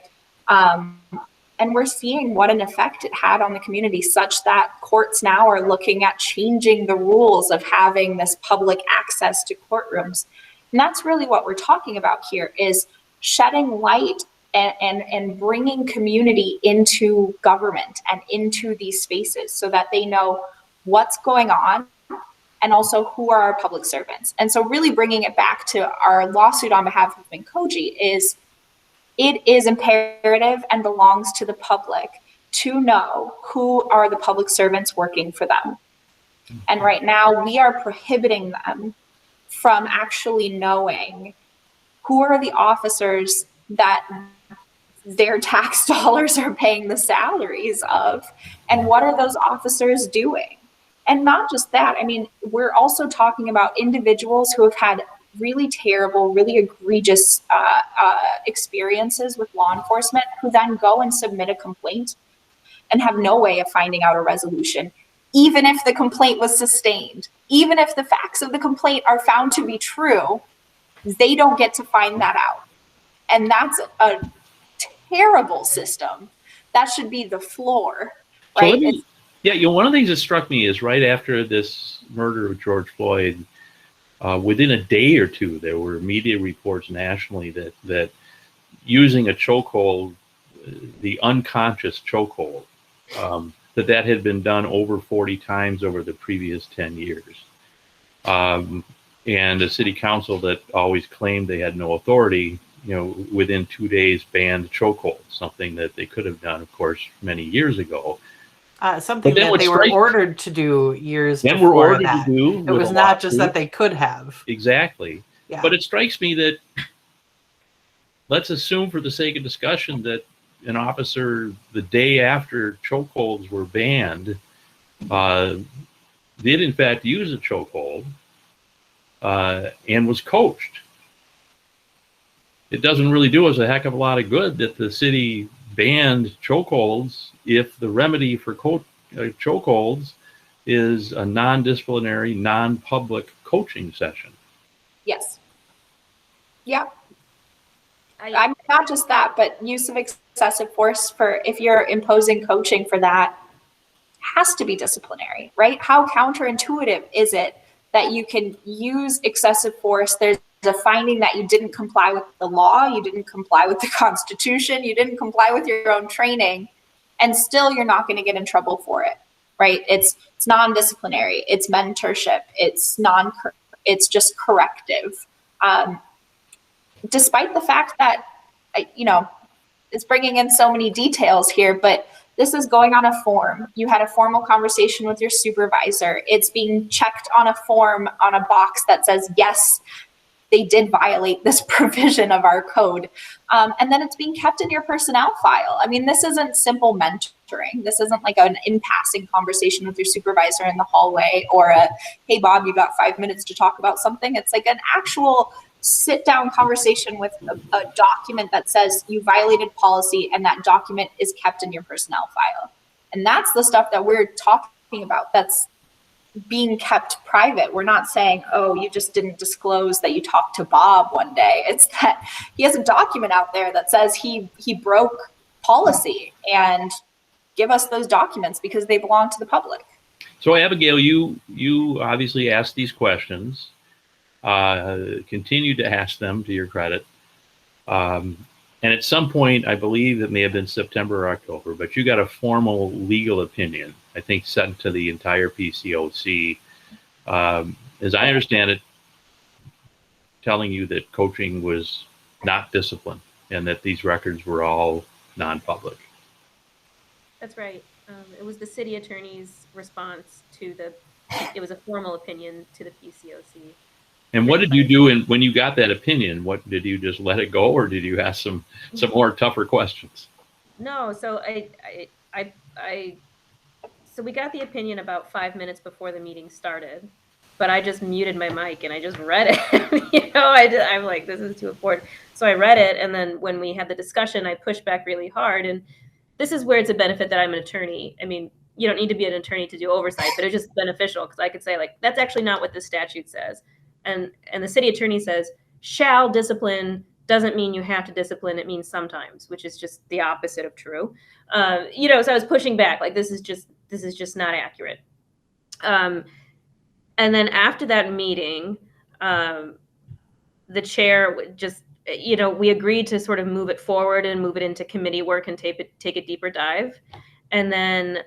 Speaker 4: And we're seeing what an effect it had on the community, such that courts now are looking at changing the rules of having this public access to courtrooms. And that's really what we're talking about here, is shedding light and bringing community into government and into these spaces so that they know what's going on and also who are our public servants. And so really bringing it back to our lawsuit on behalf of MNQuiry is it is imperative and belongs to the public to know who are the public servants working for them. And right now we are prohibiting them from actually knowing who are the officers that their tax dollars are paying the salaries of, and what are those officers doing? And not just that, I mean, we're also talking about individuals who have had really terrible, really egregious experiences with law enforcement, who then go and submit a complaint and have no way of finding out a resolution, even if the complaint was sustained, even if the facts of the complaint are found to be true, they don't get to find that out. And that's a terrible system. That should be the floor, right?
Speaker 2: So one of the things that struck me is right after this murder of George Floyd, within a day or two, there were media reports nationally that using a chokehold, the unconscious chokehold, that had been done over 40 times over the previous 10 years. And the city council that always claimed they had no authority, within 2 days banned chokehold, something that they could have done, of course, many years ago.
Speaker 1: Something that they were ordered to do years before that. It was not just that they could have.
Speaker 2: Exactly.
Speaker 1: Yeah.
Speaker 2: But it strikes me that, let's assume for the sake of discussion that an officer, the day after chokeholds were banned, did in fact use a chokehold and was coached. It doesn't really do us a heck of a lot of good that the city banned chokeholds if the remedy for chokeholds is a non-disciplinary, non-public coaching session.
Speaker 4: Yes. Yeah. I'm not just that, but use of excessive force if you're imposing coaching for that has to be disciplinary, right? How counterintuitive is it that you can use excessive force? There's a finding that you didn't comply with the law, you didn't comply with the Constitution, you didn't comply with your own training, and still you're not going to get in trouble for it, right? It's non-disciplinary, it's mentorship, it's just corrective. Despite the fact that, it's bringing in so many details here, but this is going on a form. You had a formal conversation with your supervisor. It's being checked on a form on a box that says, yes, they did violate this provision of our code. And then it's being kept in your personnel file. I mean, this isn't simple mentoring. This isn't like an in-passing conversation with your supervisor in the hallway or hey, Bob, you got 5 minutes to talk about something. It's like an actual sit-down conversation with a document that says you violated policy, and that document is kept in your personnel file. And that's the stuff that we're talking about that's being kept private. We're not saying, oh, you just didn't disclose that you talked to Bob one day. It's that he has a document out there that says he broke policy, and give us those documents because they belong to the public.
Speaker 2: So Abigail, you obviously asked these questions, continued to ask them to your credit. And at some point, I believe it may have been September or October, but you got a formal legal opinion, I think, sent to the entire PCOC, as I understand it, telling you that coaching was not discipline and that these records were all non-public.
Speaker 3: That's right. It was the city attorney's response to it was a formal opinion to the PCOC.
Speaker 2: And what did you do when you got that opinion? What did you just let it go, or did you ask some more tougher questions?
Speaker 3: No, so so we got the opinion about 5 minutes before the meeting started, but I just muted my mic and I just read it. I'm like, this is too important. So I read it, and then when we had the discussion, I pushed back really hard. And this is where it's a benefit that I'm an attorney. I mean, you don't need to be an attorney to do oversight, but it's just beneficial because I could say, like, that's actually not what the statute says. And the city attorney says, shall discipline doesn't mean you have to discipline. It means sometimes, which is just the opposite of true. So I was pushing back, like, this is just not accurate. And then after that meeting, the chair just, we agreed to sort of move it forward and move it into committee work and take a deeper dive. And then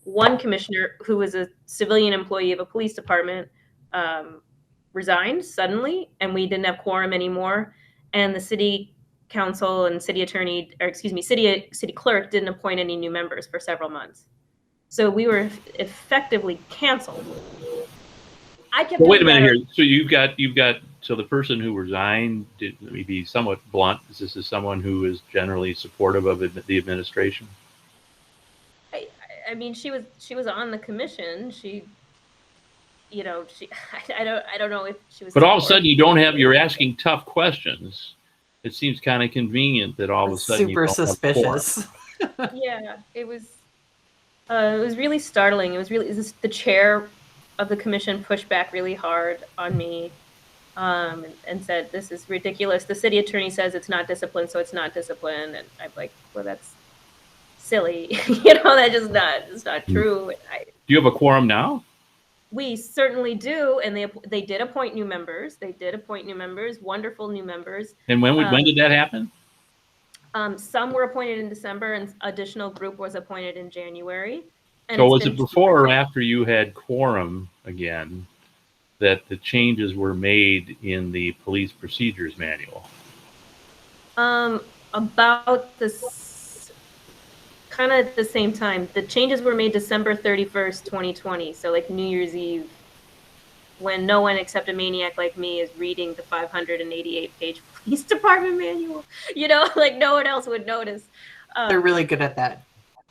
Speaker 3: one commissioner who was a civilian employee of a police department resigned suddenly, and we didn't have quorum anymore. And the city council and city attorney, or excuse me, city clerk didn't appoint any new members for several months. So we were effectively canceled.
Speaker 2: Well, wait a minute here. So you've got so the person who resigned, let me be somewhat blunt. This is someone who is generally supportive of the administration.
Speaker 3: I mean, she was on the commission. She I don't know if she was.
Speaker 2: But all of a sudden, you're asking tough questions. It seems kind of convenient that all of a sudden
Speaker 1: super suspicious.
Speaker 3: Yeah, it was really startling. It was the chair of the commission pushed back really hard on me, and said, "This is ridiculous. The city attorney says it's not discipline, so it's not discipline." And I'm like, "Well, that's silly. That's not true."
Speaker 2: Do you have a quorum now?
Speaker 3: We certainly do, and they did appoint new members. Wonderful new members.
Speaker 2: And when did that happen?
Speaker 3: Some were appointed in December, and additional group was appointed in January. And
Speaker 2: so was it before or after you had quorum again that the changes were made in the police procedures manual?
Speaker 3: About this, kind of at the same time. The changes were made December 31st, 2020. So like New Year's Eve, when no one except a maniac like me is reading the 588-page police department manual. Like no one else would notice.
Speaker 1: They're really good at that.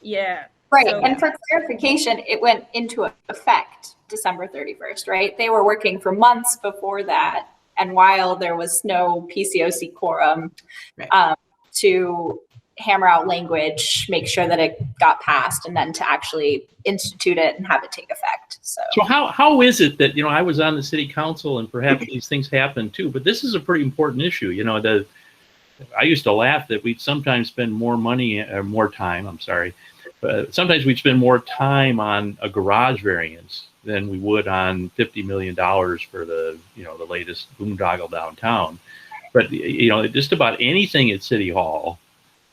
Speaker 3: Yeah.
Speaker 4: Right. So, and for clarification, it went into effect December 31st, right? They were working for months before that. And while there was no PCOC quorum, right, to hammer out language, make sure that it got passed, and then to actually institute it and have it take effect. So
Speaker 2: how is it that, I was on the city council and perhaps these things happen too, but this is a pretty important issue. I used to laugh that we'd sometimes spend sometimes we'd spend more time on a garage variance than we would on $50 million for the latest boondoggle downtown. But, just about anything at City Hall,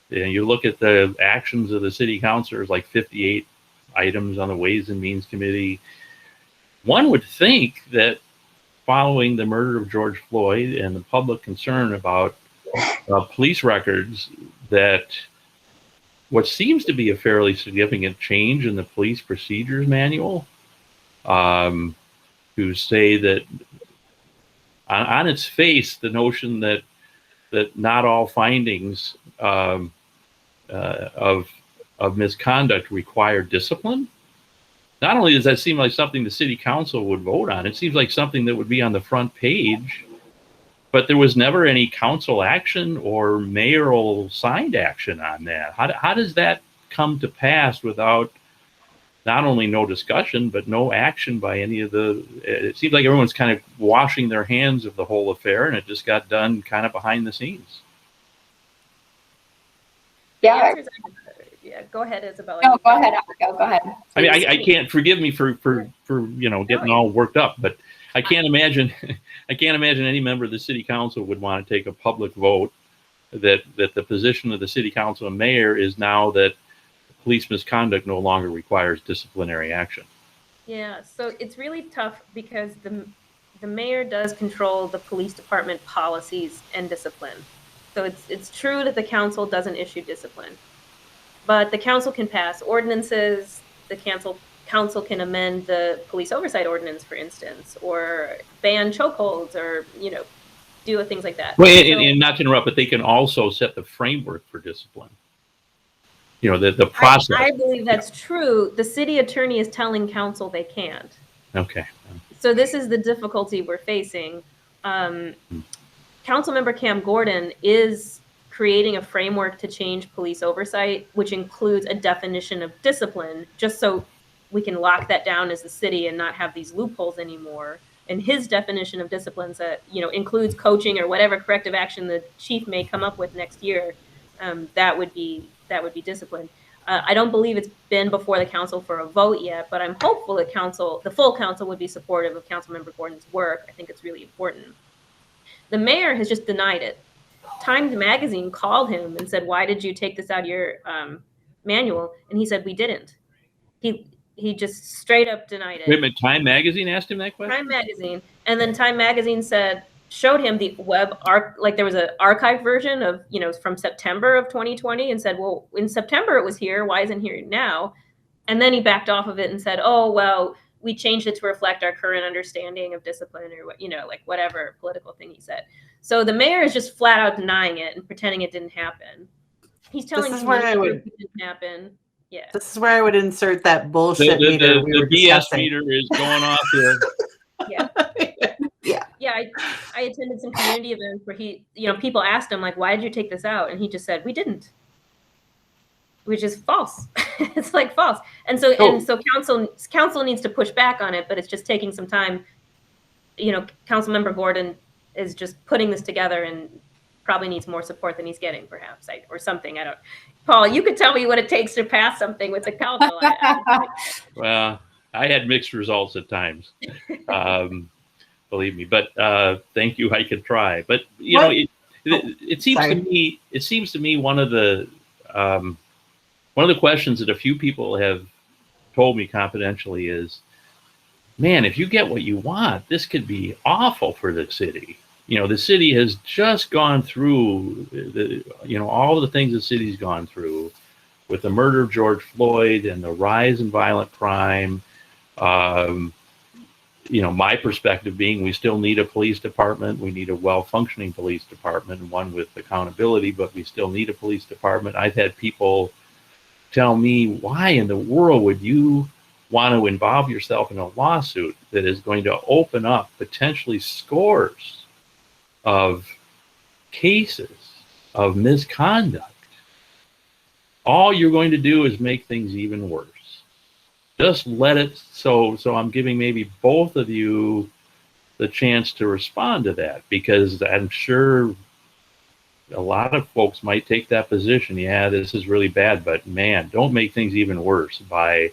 Speaker 2: you look at the actions of the city councilors, like 58 items on the Ways and Means Committee. One would think that following the murder of George Floyd and the public concern about police records, that what seems to be a fairly significant change in the police procedures manual, who say that on its face, the notion that not all findings of misconduct require discipline. Not only does that seem like something the city council would vote on, it seems like something that would be on the front page, but there was never any council action or mayoral signed action on that. How does that come to pass without not only no discussion, but no action by any of it seems like everyone's kind of washing their hands of the whole affair, and it just got done kind of behind the scenes.
Speaker 4: Yeah.
Speaker 3: Yeah, go ahead, Isabella.
Speaker 4: No, go ahead, Abigail. Go ahead.
Speaker 2: I mean, I can't, forgive me for getting all worked up, but I can't imagine any member of the city council would want to take a public vote that the position of the city council and mayor is now that police misconduct no longer requires disciplinary action.
Speaker 3: Yeah, so it's really tough because the mayor does control the police department policies and discipline. So it's true that the council doesn't issue discipline, but the council can pass ordinances. The council can amend the police oversight ordinance, for instance, or ban chokeholds, or do things like that.
Speaker 2: Well, and not to interrupt, but they can also set the framework for discipline. The process.
Speaker 3: I believe that's true. The city attorney is telling council they can't.
Speaker 2: Okay.
Speaker 3: So this is the difficulty we're facing. Councilmember Cam Gordon is creating a framework to change police oversight, which includes a definition of discipline, just so we can lock that down as the city and not have these loopholes anymore. And his definition of disciplines that includes coaching or whatever corrective action the chief may come up with next year, that would be discipline. I don't believe it's been before the council for a vote yet, but I'm hopeful that the full council would be supportive of Councilmember Gordon's work. I think it's really important. The mayor has just denied it. Times Magazine called him and said, "Why did you take this out of your manual?" And he said, "We didn't." He just straight up denied it.
Speaker 2: Wait a minute, Time Magazine asked him that question?
Speaker 3: Time Magazine. And then Time Magazine showed him the web like there was an archived version of, from September of 2020 and said, well, in September it was here. Why isn't it here now? And then he backed off of it and said, oh, well, we changed it to reflect our current understanding of discipline or, like whatever political thing he said. So the mayor is just flat out denying it and pretending it didn't happen. He's telling
Speaker 1: This is where
Speaker 3: it didn't happen. Yeah.
Speaker 1: This is where I would insert that bullshit
Speaker 2: meter.
Speaker 1: The
Speaker 2: BS meter is going off here.
Speaker 3: Yeah. Yeah. I attended some community events where people asked him, like, why did you take this out? And he just said, we didn't. Which is false. It's like false. And so council needs to push back on it, but it's just taking some time. Councilmember Gordon is just putting this together and probably needs more support than he's getting, perhaps, or something. I don't. Paul, you could tell me what it takes to pass something with the council.
Speaker 2: Well, I had mixed results at times, believe me. But thank you. I could try. But it seems to me. It seems to me one of the questions that a few people have told me confidentially is, man, if you get what you want, this could be awful for the city. The city has just gone through all of the things the city's gone through with the murder of George Floyd and the rise in violent crime. My perspective being we still need a police department. We need a well-functioning police department, one with accountability, but we still need a police department. I've had people tell me, why in the world would you want to involve yourself in a lawsuit that is going to open up potentially scores of cases of misconduct? All you're going to do is make things even worse. Just let it. So I'm giving maybe both of you the chance to respond to that, because I'm sure a lot of folks might take that position. Yeah, this is really bad, but man, don't make things even worse by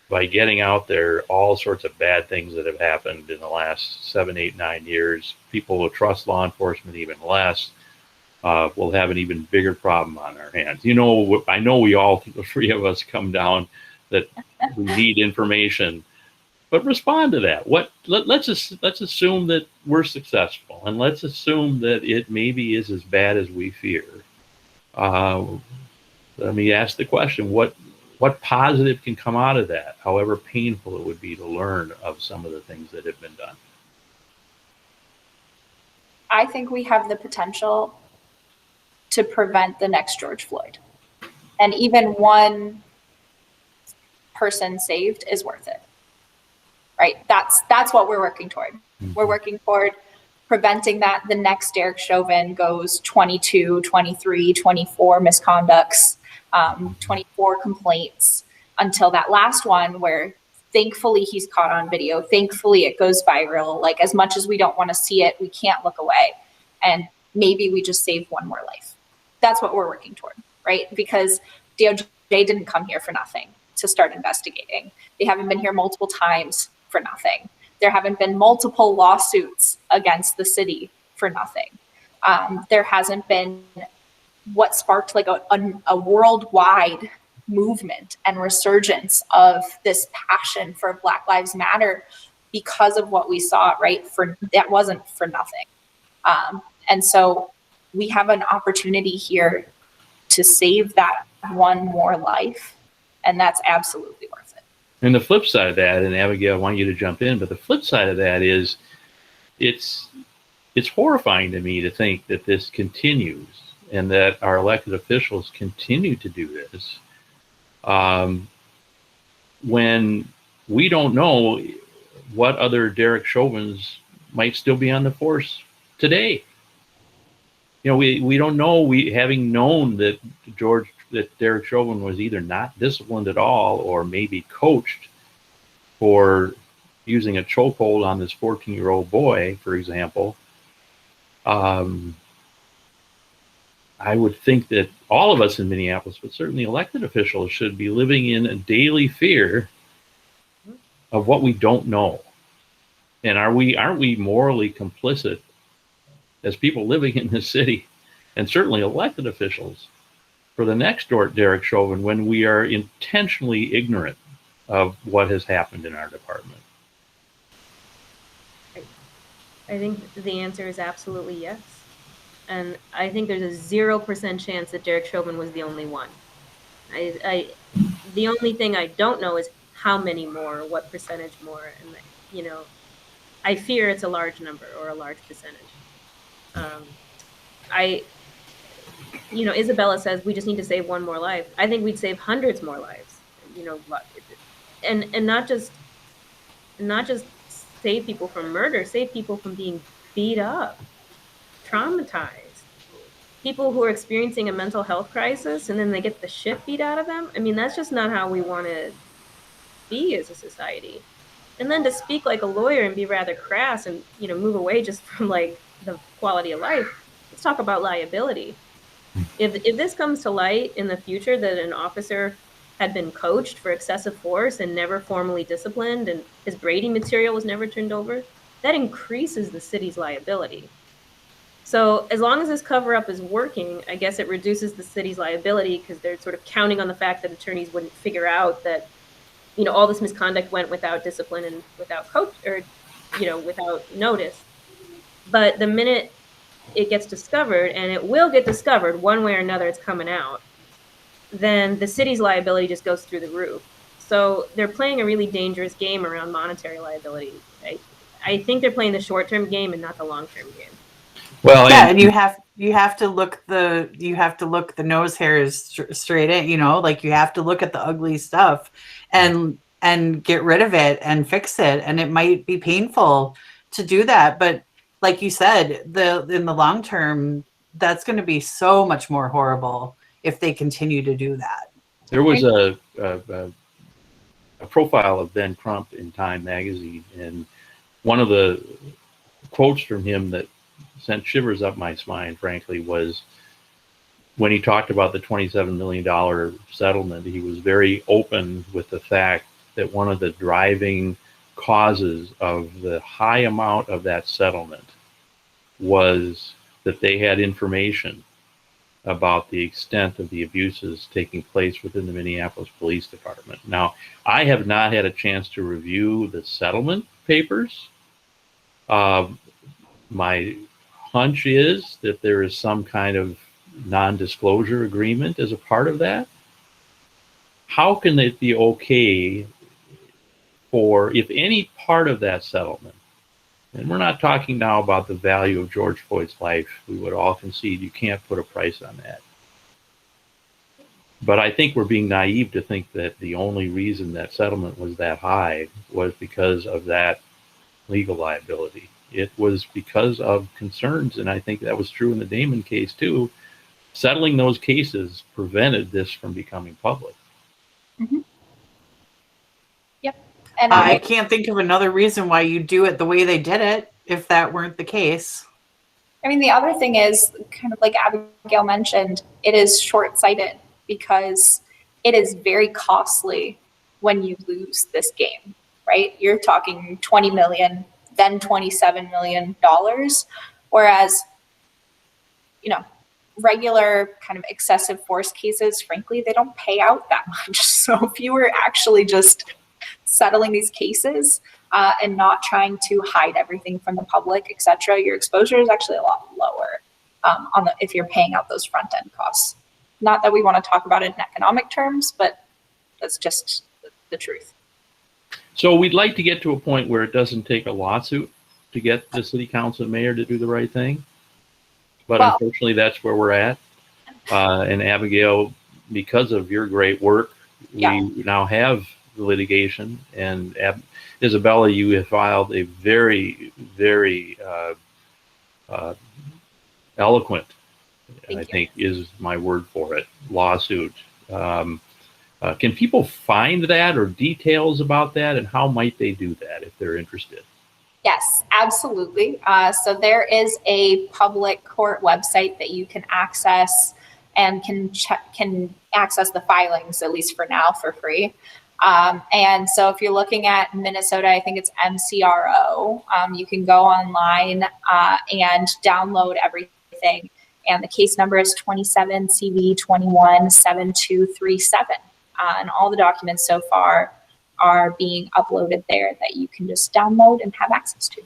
Speaker 2: getting out there all sorts of bad things that have happened in the last 7, 8, 9 years. People will trust law enforcement even less. We'll have an even bigger problem on our hands. I know we all, the three of us, come down that we need information, but respond to that. Let's assume that we're successful, and let's assume that it maybe is as bad as we fear. Let me ask the question: What positive can come out of that, however painful it would be to learn of some of the things that have been done?
Speaker 4: I think we have the potential to prevent the next George Floyd. And even one person saved is worth it, right? That's what we're working toward. Mm-hmm. We're working toward preventing that the next Derek Chauvin goes 22, 23, 24 misconducts, 24 complaints, until that last one where thankfully he's caught on video. Thankfully it goes viral. Like, as much as we don't want to see it, we can't look away. And maybe we just save one more life. That's what we're working toward, right? Because DOJ didn't come here for nothing to start investigating. They haven't been here multiple times for nothing. There haven't been multiple lawsuits against the city for nothing. There hasn't been what sparked like a worldwide movement and resurgence of this passion for Black Lives Matter because of what we saw, right? That wasn't for nothing. And so we have an opportunity here to save that one more life, and that's absolutely worth it.
Speaker 2: And the flip side of that, and Abigail, I want you to jump in, but the flip side of that is it's horrifying to me to think that this continues and that our elected officials continue to do this when we don't know what other Derek Chauvins might still be on the force today. We don't know, having known that Derek Chauvin was either not disciplined at all or maybe coached for using a chokehold on this 14-year-old boy, for example. I would think that all of us in Minneapolis, but certainly elected officials, should be living in a daily fear of what we don't know. And aren't we morally complicit as people living in this city, and certainly elected officials, for the next Derek Chauvin when we are intentionally ignorant of what has happened in our department?
Speaker 3: I think the answer is absolutely yes. And I think there's a 0% chance that Derek Chauvin was the only one. The only thing I don't know is how many more, what percentage more, and I fear it's a large number or a large percentage. Isabella says we just need to save one more life. I think we'd save hundreds more lives. And not just save people from murder, save people from being beat up, traumatized. People who are experiencing a mental health crisis and then they get the shit beat out of them. I mean, that's just not how we want to be as a society. And then to speak like a lawyer and be rather crass and, move away just from like the quality of life. Let's talk about liability. If this comes to light in the future that an officer had been coached for excessive force and never formally disciplined and his Brady material was never turned over, that increases the city's liability. So as long as this cover-up is working, I guess it reduces the city's liability because they're sort of counting on the fact that attorneys wouldn't figure out that, all this misconduct went without discipline and without without notice. But the minute it gets discovered, and it will get discovered one way or another, it's coming out, then the city's liability just goes through the roof. So they're playing a really dangerous game around monetary liability. I think they're playing the short-term game and not the long-term game.
Speaker 1: Well, yeah, and you have to look the nose hairs straight in, like you have to look at the ugly stuff and get rid of it and fix it. And it might be painful to do that, but like you said, in the long term, that's going to be so much more horrible if they continue to do that.
Speaker 2: There was a profile of Ben Crump in Time magazine, and one of the quotes from him that sent shivers up my spine, frankly, was when he talked about the $27 million settlement. He was very open with the fact that one of the driving causes of the high amount of that settlement was that they had information about the extent of the abuses taking place within the Minneapolis Police Department. Now, I have not had a chance to review the settlement papers. My hunch is that there is some kind of non-disclosure agreement as a part of that. How can it be okay for, if any part of that settlement, and we're not talking now about the value of George Floyd's life, we would all concede you can't put a price on that. But I think we're being naive to think that the only reason that settlement was that high was because of that legal liability. It was because of concerns, and I think that was true in the Damon case too. Settling those cases prevented this from becoming public.
Speaker 4: Mm-hmm. Yep. And
Speaker 1: I can't think of another reason why you do it the way they did it if that weren't the case.
Speaker 4: I mean, the other thing is, kind of like Abigail mentioned, it is short-sighted because it is very costly when you lose this game, right? You're talking $20 million, then $27 million, whereas, regular kind of excessive force cases, frankly, they don't pay out that much. So if you were actually just settling these cases and not trying to hide everything from the public, et cetera, your exposure is actually a lot lower if you're paying out those front end costs. Not that we want to talk about it in economic terms, but that's just the truth.
Speaker 2: So we'd like to get to a point where it doesn't take a lawsuit to get the city council and mayor to do the right thing. But unfortunately, that's where we're at. And Abigail, because of your great work, we now have the litigation. And Isabella, you have filed a very, very eloquent, I think is my word for it, lawsuit. Can people find that or details about that, and how might they do that if they're interested?
Speaker 4: Yes, absolutely. So there is a public court website that you can access and can access the filings, at least for now, for free. And so if you're looking at Minnesota, I think it's MCRO. You can go online and download everything. And the case number is 27 CV 21 7237. And all the documents so far are being uploaded there that you can just download and have access to.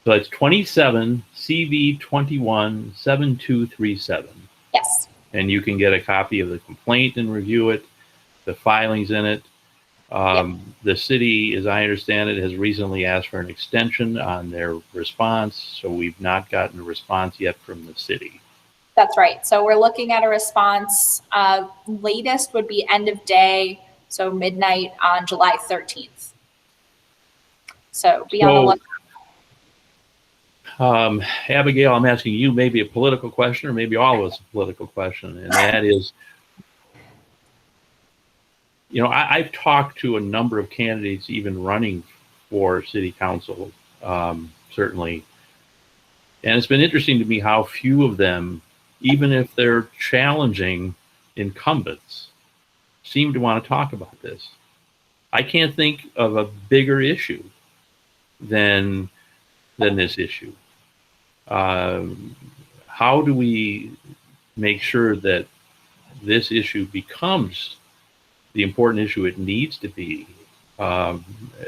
Speaker 2: So it's 27 CV 21 7237.
Speaker 4: Yes.
Speaker 2: And you can get a copy of the complaint and review it, the filings in it. The city, as I understand it, has recently asked for an extension on their response, so we've not gotten a response yet from the city.
Speaker 4: That's right. So we're looking at a response. Latest would be end of day, so midnight on July 13th. So be on the lookout.
Speaker 2: Abigail, I'm asking you maybe a political question, or maybe all of us a political question, and that is, you know, I've talked to a number of candidates even running for city council, certainly, and it's been interesting to me how few of them, even if they're challenging incumbents, seem to want to talk about this. I can't think of a bigger issue than this issue. How do we make sure that this issue becomes the important issue it needs to be?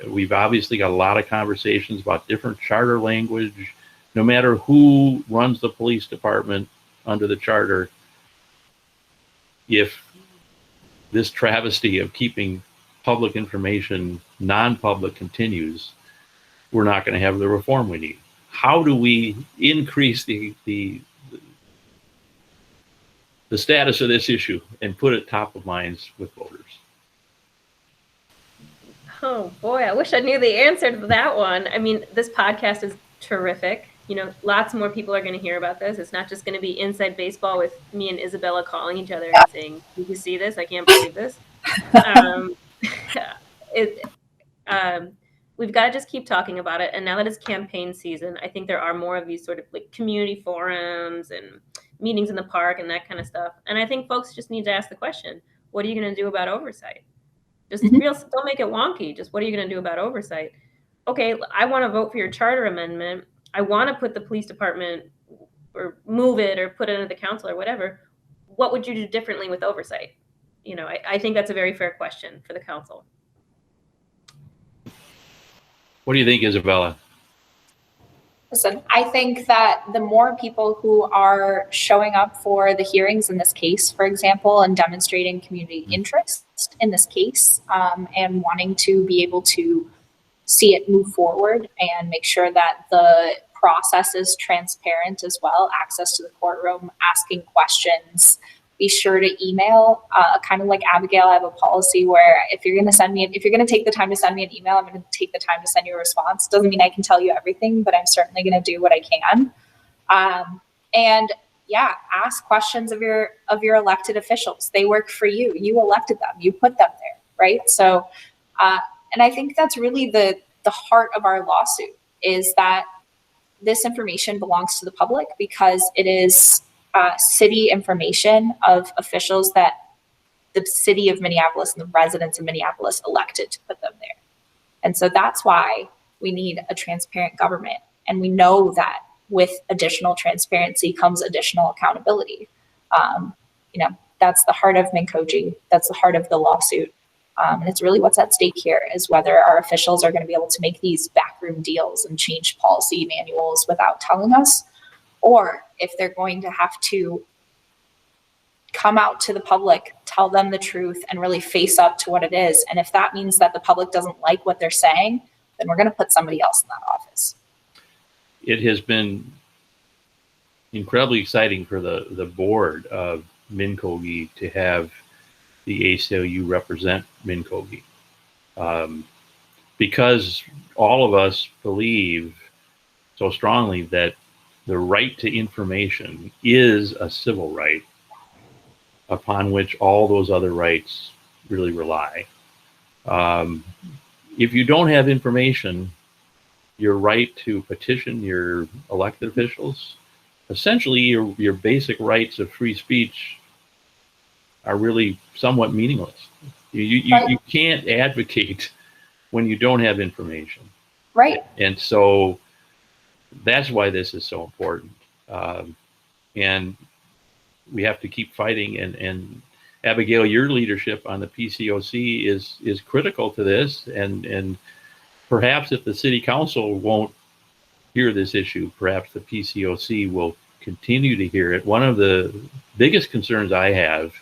Speaker 2: We've obviously got a lot of conversations about different charter language. No matter who runs the police department under the charter, if this travesty of keeping public information non-public continues, we're not going to have the reform we need. How do we increase the status of this issue and put it top of minds with voters?
Speaker 3: Oh boy, I wish I knew the answer to that one. I mean, this podcast is terrific. You know, lots more people are going to hear about this. It's not just going to be inside baseball with me and Isabella calling each other and saying, "Did you see this? I can't believe this." We've got to just keep talking about it. And now that it's campaign season, I think there are more of these sort of like community forums and meetings in the park and that kind of stuff. And I think folks just need to ask the question, what are you going to do about oversight? Just don't make it wonky. Just what are you going to do about oversight? Okay, I want to vote for your charter amendment. I want to put the police department or move it or put it into the council or whatever. What would you do differently with oversight? You know, I think that's a very fair question for the council.
Speaker 2: What do you think, Isabella?
Speaker 4: Listen, I think that the more people who are showing up for the hearings in this case, for example, and demonstrating community interest in this case, and wanting to be able to see it move forward and make sure that the process is transparent as well, access to the courtroom, asking questions, be sure to email. Kind of like Abigail, I have a policy where if you're going to take the time to send me an email, I'm going to take the time to send you a response. Doesn't mean I can tell you everything, but I'm certainly going to do what I can. And yeah, ask questions of your elected officials. They work for you. You elected them. You put them there, right? So, and I think that's really the heart of our lawsuit, is that this information belongs to the public because it is city information of officials that the city of Minneapolis and the residents of Minneapolis elected to put them there. And so that's why we need a transparent government. And we know that with additional transparency comes additional accountability. You know, that's the heart of MNQuiry. That's the heart of the lawsuit. And it's really what's at stake here is whether our officials are going to be able to make these backroom deals and change policy manuals without telling us, or if they're going to have to come out to the public, tell them the truth, and really face up to what it is. And if that means that the public doesn't like what they're saying, then we're going to put somebody else in that office.
Speaker 2: It has been incredibly exciting for the board of MNQuiry to have the ACLU represent MNQuiry, because all of us believe so strongly that the right to information is a civil right upon which all those other rights really rely. If you don't have information, your right to petition your elected officials, essentially your basic rights of free speech are really somewhat meaningless. You can't advocate when you don't have information.
Speaker 4: Right.
Speaker 2: And so that's why this is so important. And we have to keep fighting and Abigail, your leadership on the PCOC is critical to this, and perhaps if the city council won't hear this issue, perhaps the PCOC will continue to hear it. One of the biggest concerns I have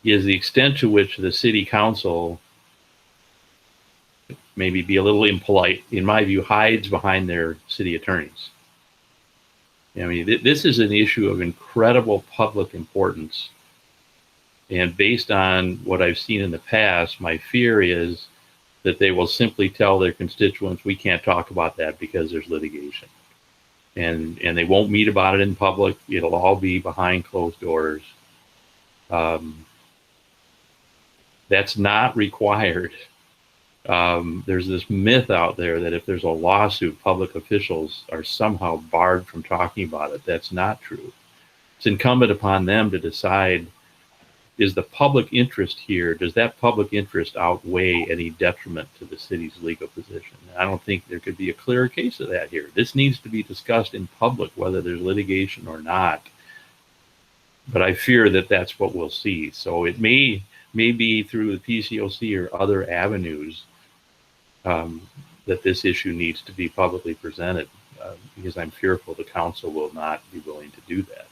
Speaker 2: is the extent to which the city council, maybe be a little impolite, in my view, hides behind their city attorneys. I mean, this is an issue of incredible public importance. And based on what I've seen in the past, my fear is that they will simply tell their constituents, we can't talk about that because there's litigation. And they won't meet about it in public. It'll all be behind closed doors. That's not required. There's this myth out there that if there's a lawsuit, public officials are somehow barred from talking about it. That's not true. It's incumbent upon them to decide, is the public interest here, does that public interest outweigh any detriment to the city's legal position? I don't think there could be a clearer case of that here. This needs to be discussed in public, whether there's litigation or not. But I fear that that's what we'll see. So it may be through the PCOC or other avenues that this issue needs to be publicly presented, because I'm fearful the council will not be willing to do that.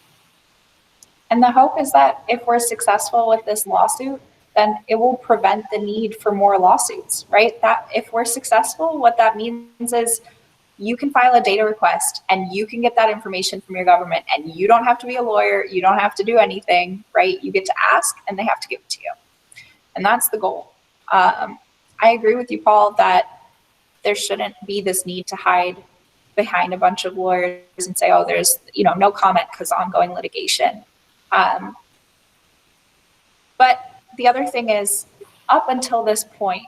Speaker 4: And the hope is that if we're successful with this lawsuit, then it will prevent the need for more lawsuits, right? That if we're successful, what that means is you can file a data request and you can get that information from your government, and you don't have to be a lawyer. You don't have to do anything, right? You get to ask and they have to give it to you. And that's the goal. I agree with you, Paul, that there shouldn't be this need to hide behind a bunch of lawyers and say, oh, there's no comment because ongoing litigation. But the other thing is, up until this point,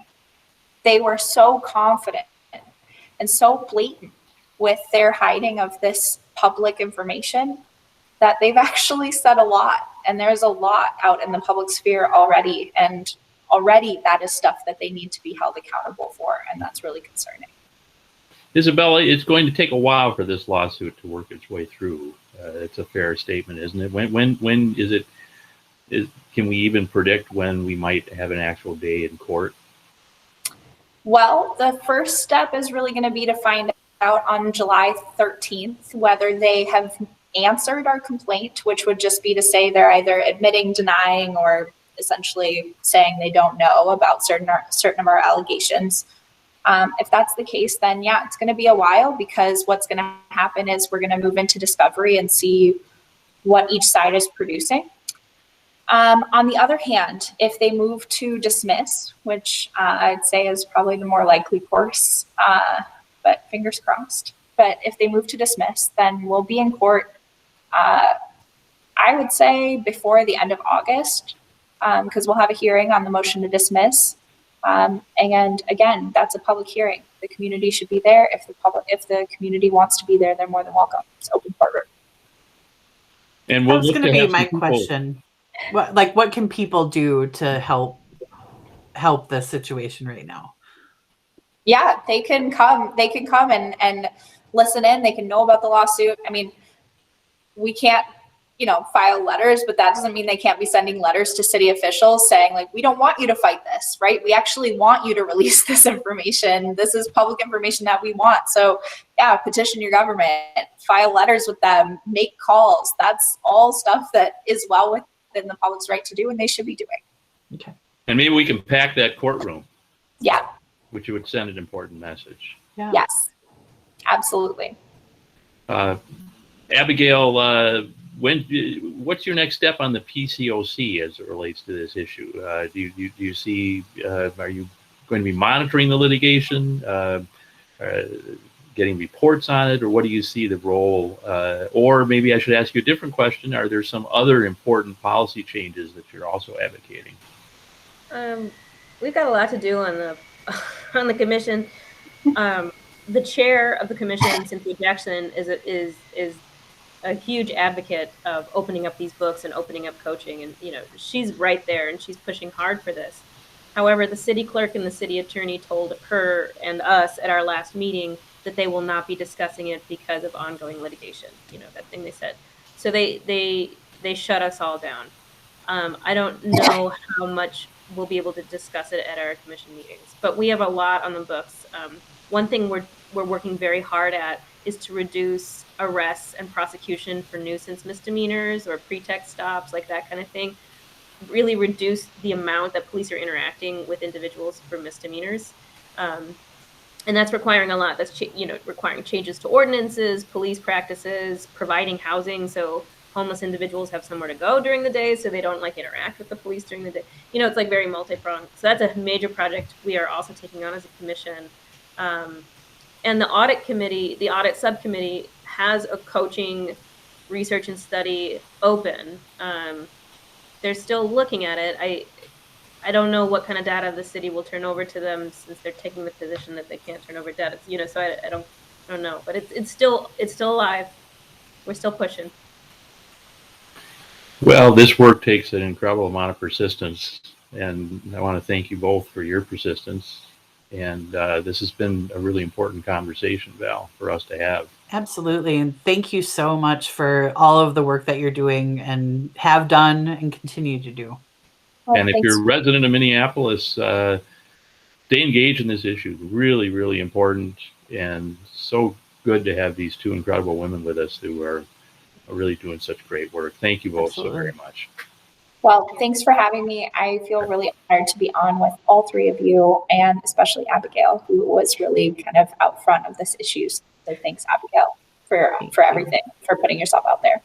Speaker 4: they were so confident and so blatant with their hiding of this public information that they've actually said a lot. And there's a lot out in the public sphere already. And already that is stuff that they need to be held accountable for. And that's really concerning.
Speaker 2: Isabella, it's going to take a while for this lawsuit to work its way through. It's a fair statement, isn't it? When is it? Can we even predict when we might have an actual day in court?
Speaker 4: Well, the first step is really going to be to find out on July 13th whether they have answered our complaint, which would just be to say they're either admitting, denying, or essentially saying they don't know about certain of our allegations. If that's the case, then yeah, it's going to be a while, because what's going to happen is we're going to move into discovery and see what each side is producing. On the other hand, if they move to dismiss, which I'd say is probably the more likely course, but fingers crossed. But if they move to dismiss, then we'll be in court, I would say before the end of August, because we'll have a hearing on the motion to dismiss. And again, that's a public hearing. The community should be there. If the community wants to be there, they're more than welcome. It's open courtroom.
Speaker 2: And
Speaker 1: that's going to be my question. What can people do to help this situation right now?
Speaker 4: Yeah, they can come and listen in. They can know about the lawsuit. I mean, we can't, file letters, but that doesn't mean they can't be sending letters to city officials saying, like, we don't want you to fight this, right? We actually want you to release this information. This is public information that we want. So yeah, petition your government, file letters with them, make calls. That's all stuff that is well within the public's right to do, and they should be doing.
Speaker 1: Okay.
Speaker 2: And maybe we can pack that courtroom.
Speaker 4: Yeah.
Speaker 2: Which would send an important message.
Speaker 1: Yeah.
Speaker 4: Yes, absolutely.
Speaker 2: Abigail, what's your next step on the PCOC as it relates to this issue? Do you see, are you going to be monitoring the litigation, getting reports on it, or what do you see the role? Or maybe I should ask you a different question. Are there some other important policy changes that you're also advocating?
Speaker 3: We've got a lot to do on the commission. The chair of the commission, Cynthia Jackson, is a huge advocate of opening up these books and opening up coaching, and she's right there and she's pushing hard for this. However, the city clerk and the city attorney told her and us at our last meeting that they will not be discussing it because of ongoing litigation. That thing they said. So they they shut us all down. I don't know how much we'll be able to discuss it at our commission meetings, but we have a lot on the books. One thing we're working very hard at is to reduce arrests and prosecution for nuisance misdemeanors or pretext stops, like that kind of thing. Really reduce the amount that police are interacting with individuals for misdemeanors. And that's requiring a lot. That's requiring changes to ordinances, police practices, providing housing so homeless individuals have somewhere to go during the day, so they don't like interact with the police during the day. It's like very multi-pronged. So that's a major project we are also taking on as a commission. And the audit committee, the audit subcommittee, has a coaching, research, and study open. They're still looking at it. I don't know what kind of data the city will turn over to them, since they're taking the position that they can't turn over data. So I don't know, but it's still alive. We're still pushing.
Speaker 2: Well, this work takes an incredible amount of persistence, and I want to thank you both for your persistence. And this has been a really important conversation, Val, for us to have.
Speaker 1: Absolutely. And thank you so much for all of the work that you're doing and have done and continue to do.
Speaker 4: Well,
Speaker 2: and if
Speaker 4: thanks.
Speaker 2: you're a resident of Minneapolis, stay engaged in this issue. Really, really important, and so good to have these two incredible women with us who are really doing such great work. Thank you both
Speaker 1: Absolutely.
Speaker 2: so very much.
Speaker 4: Well, thanks for having me. I feel really honored to be on with all three of you, and especially Abigail, who was really kind of out front of this issue. So thanks, Abigail, for everything, for putting yourself out there.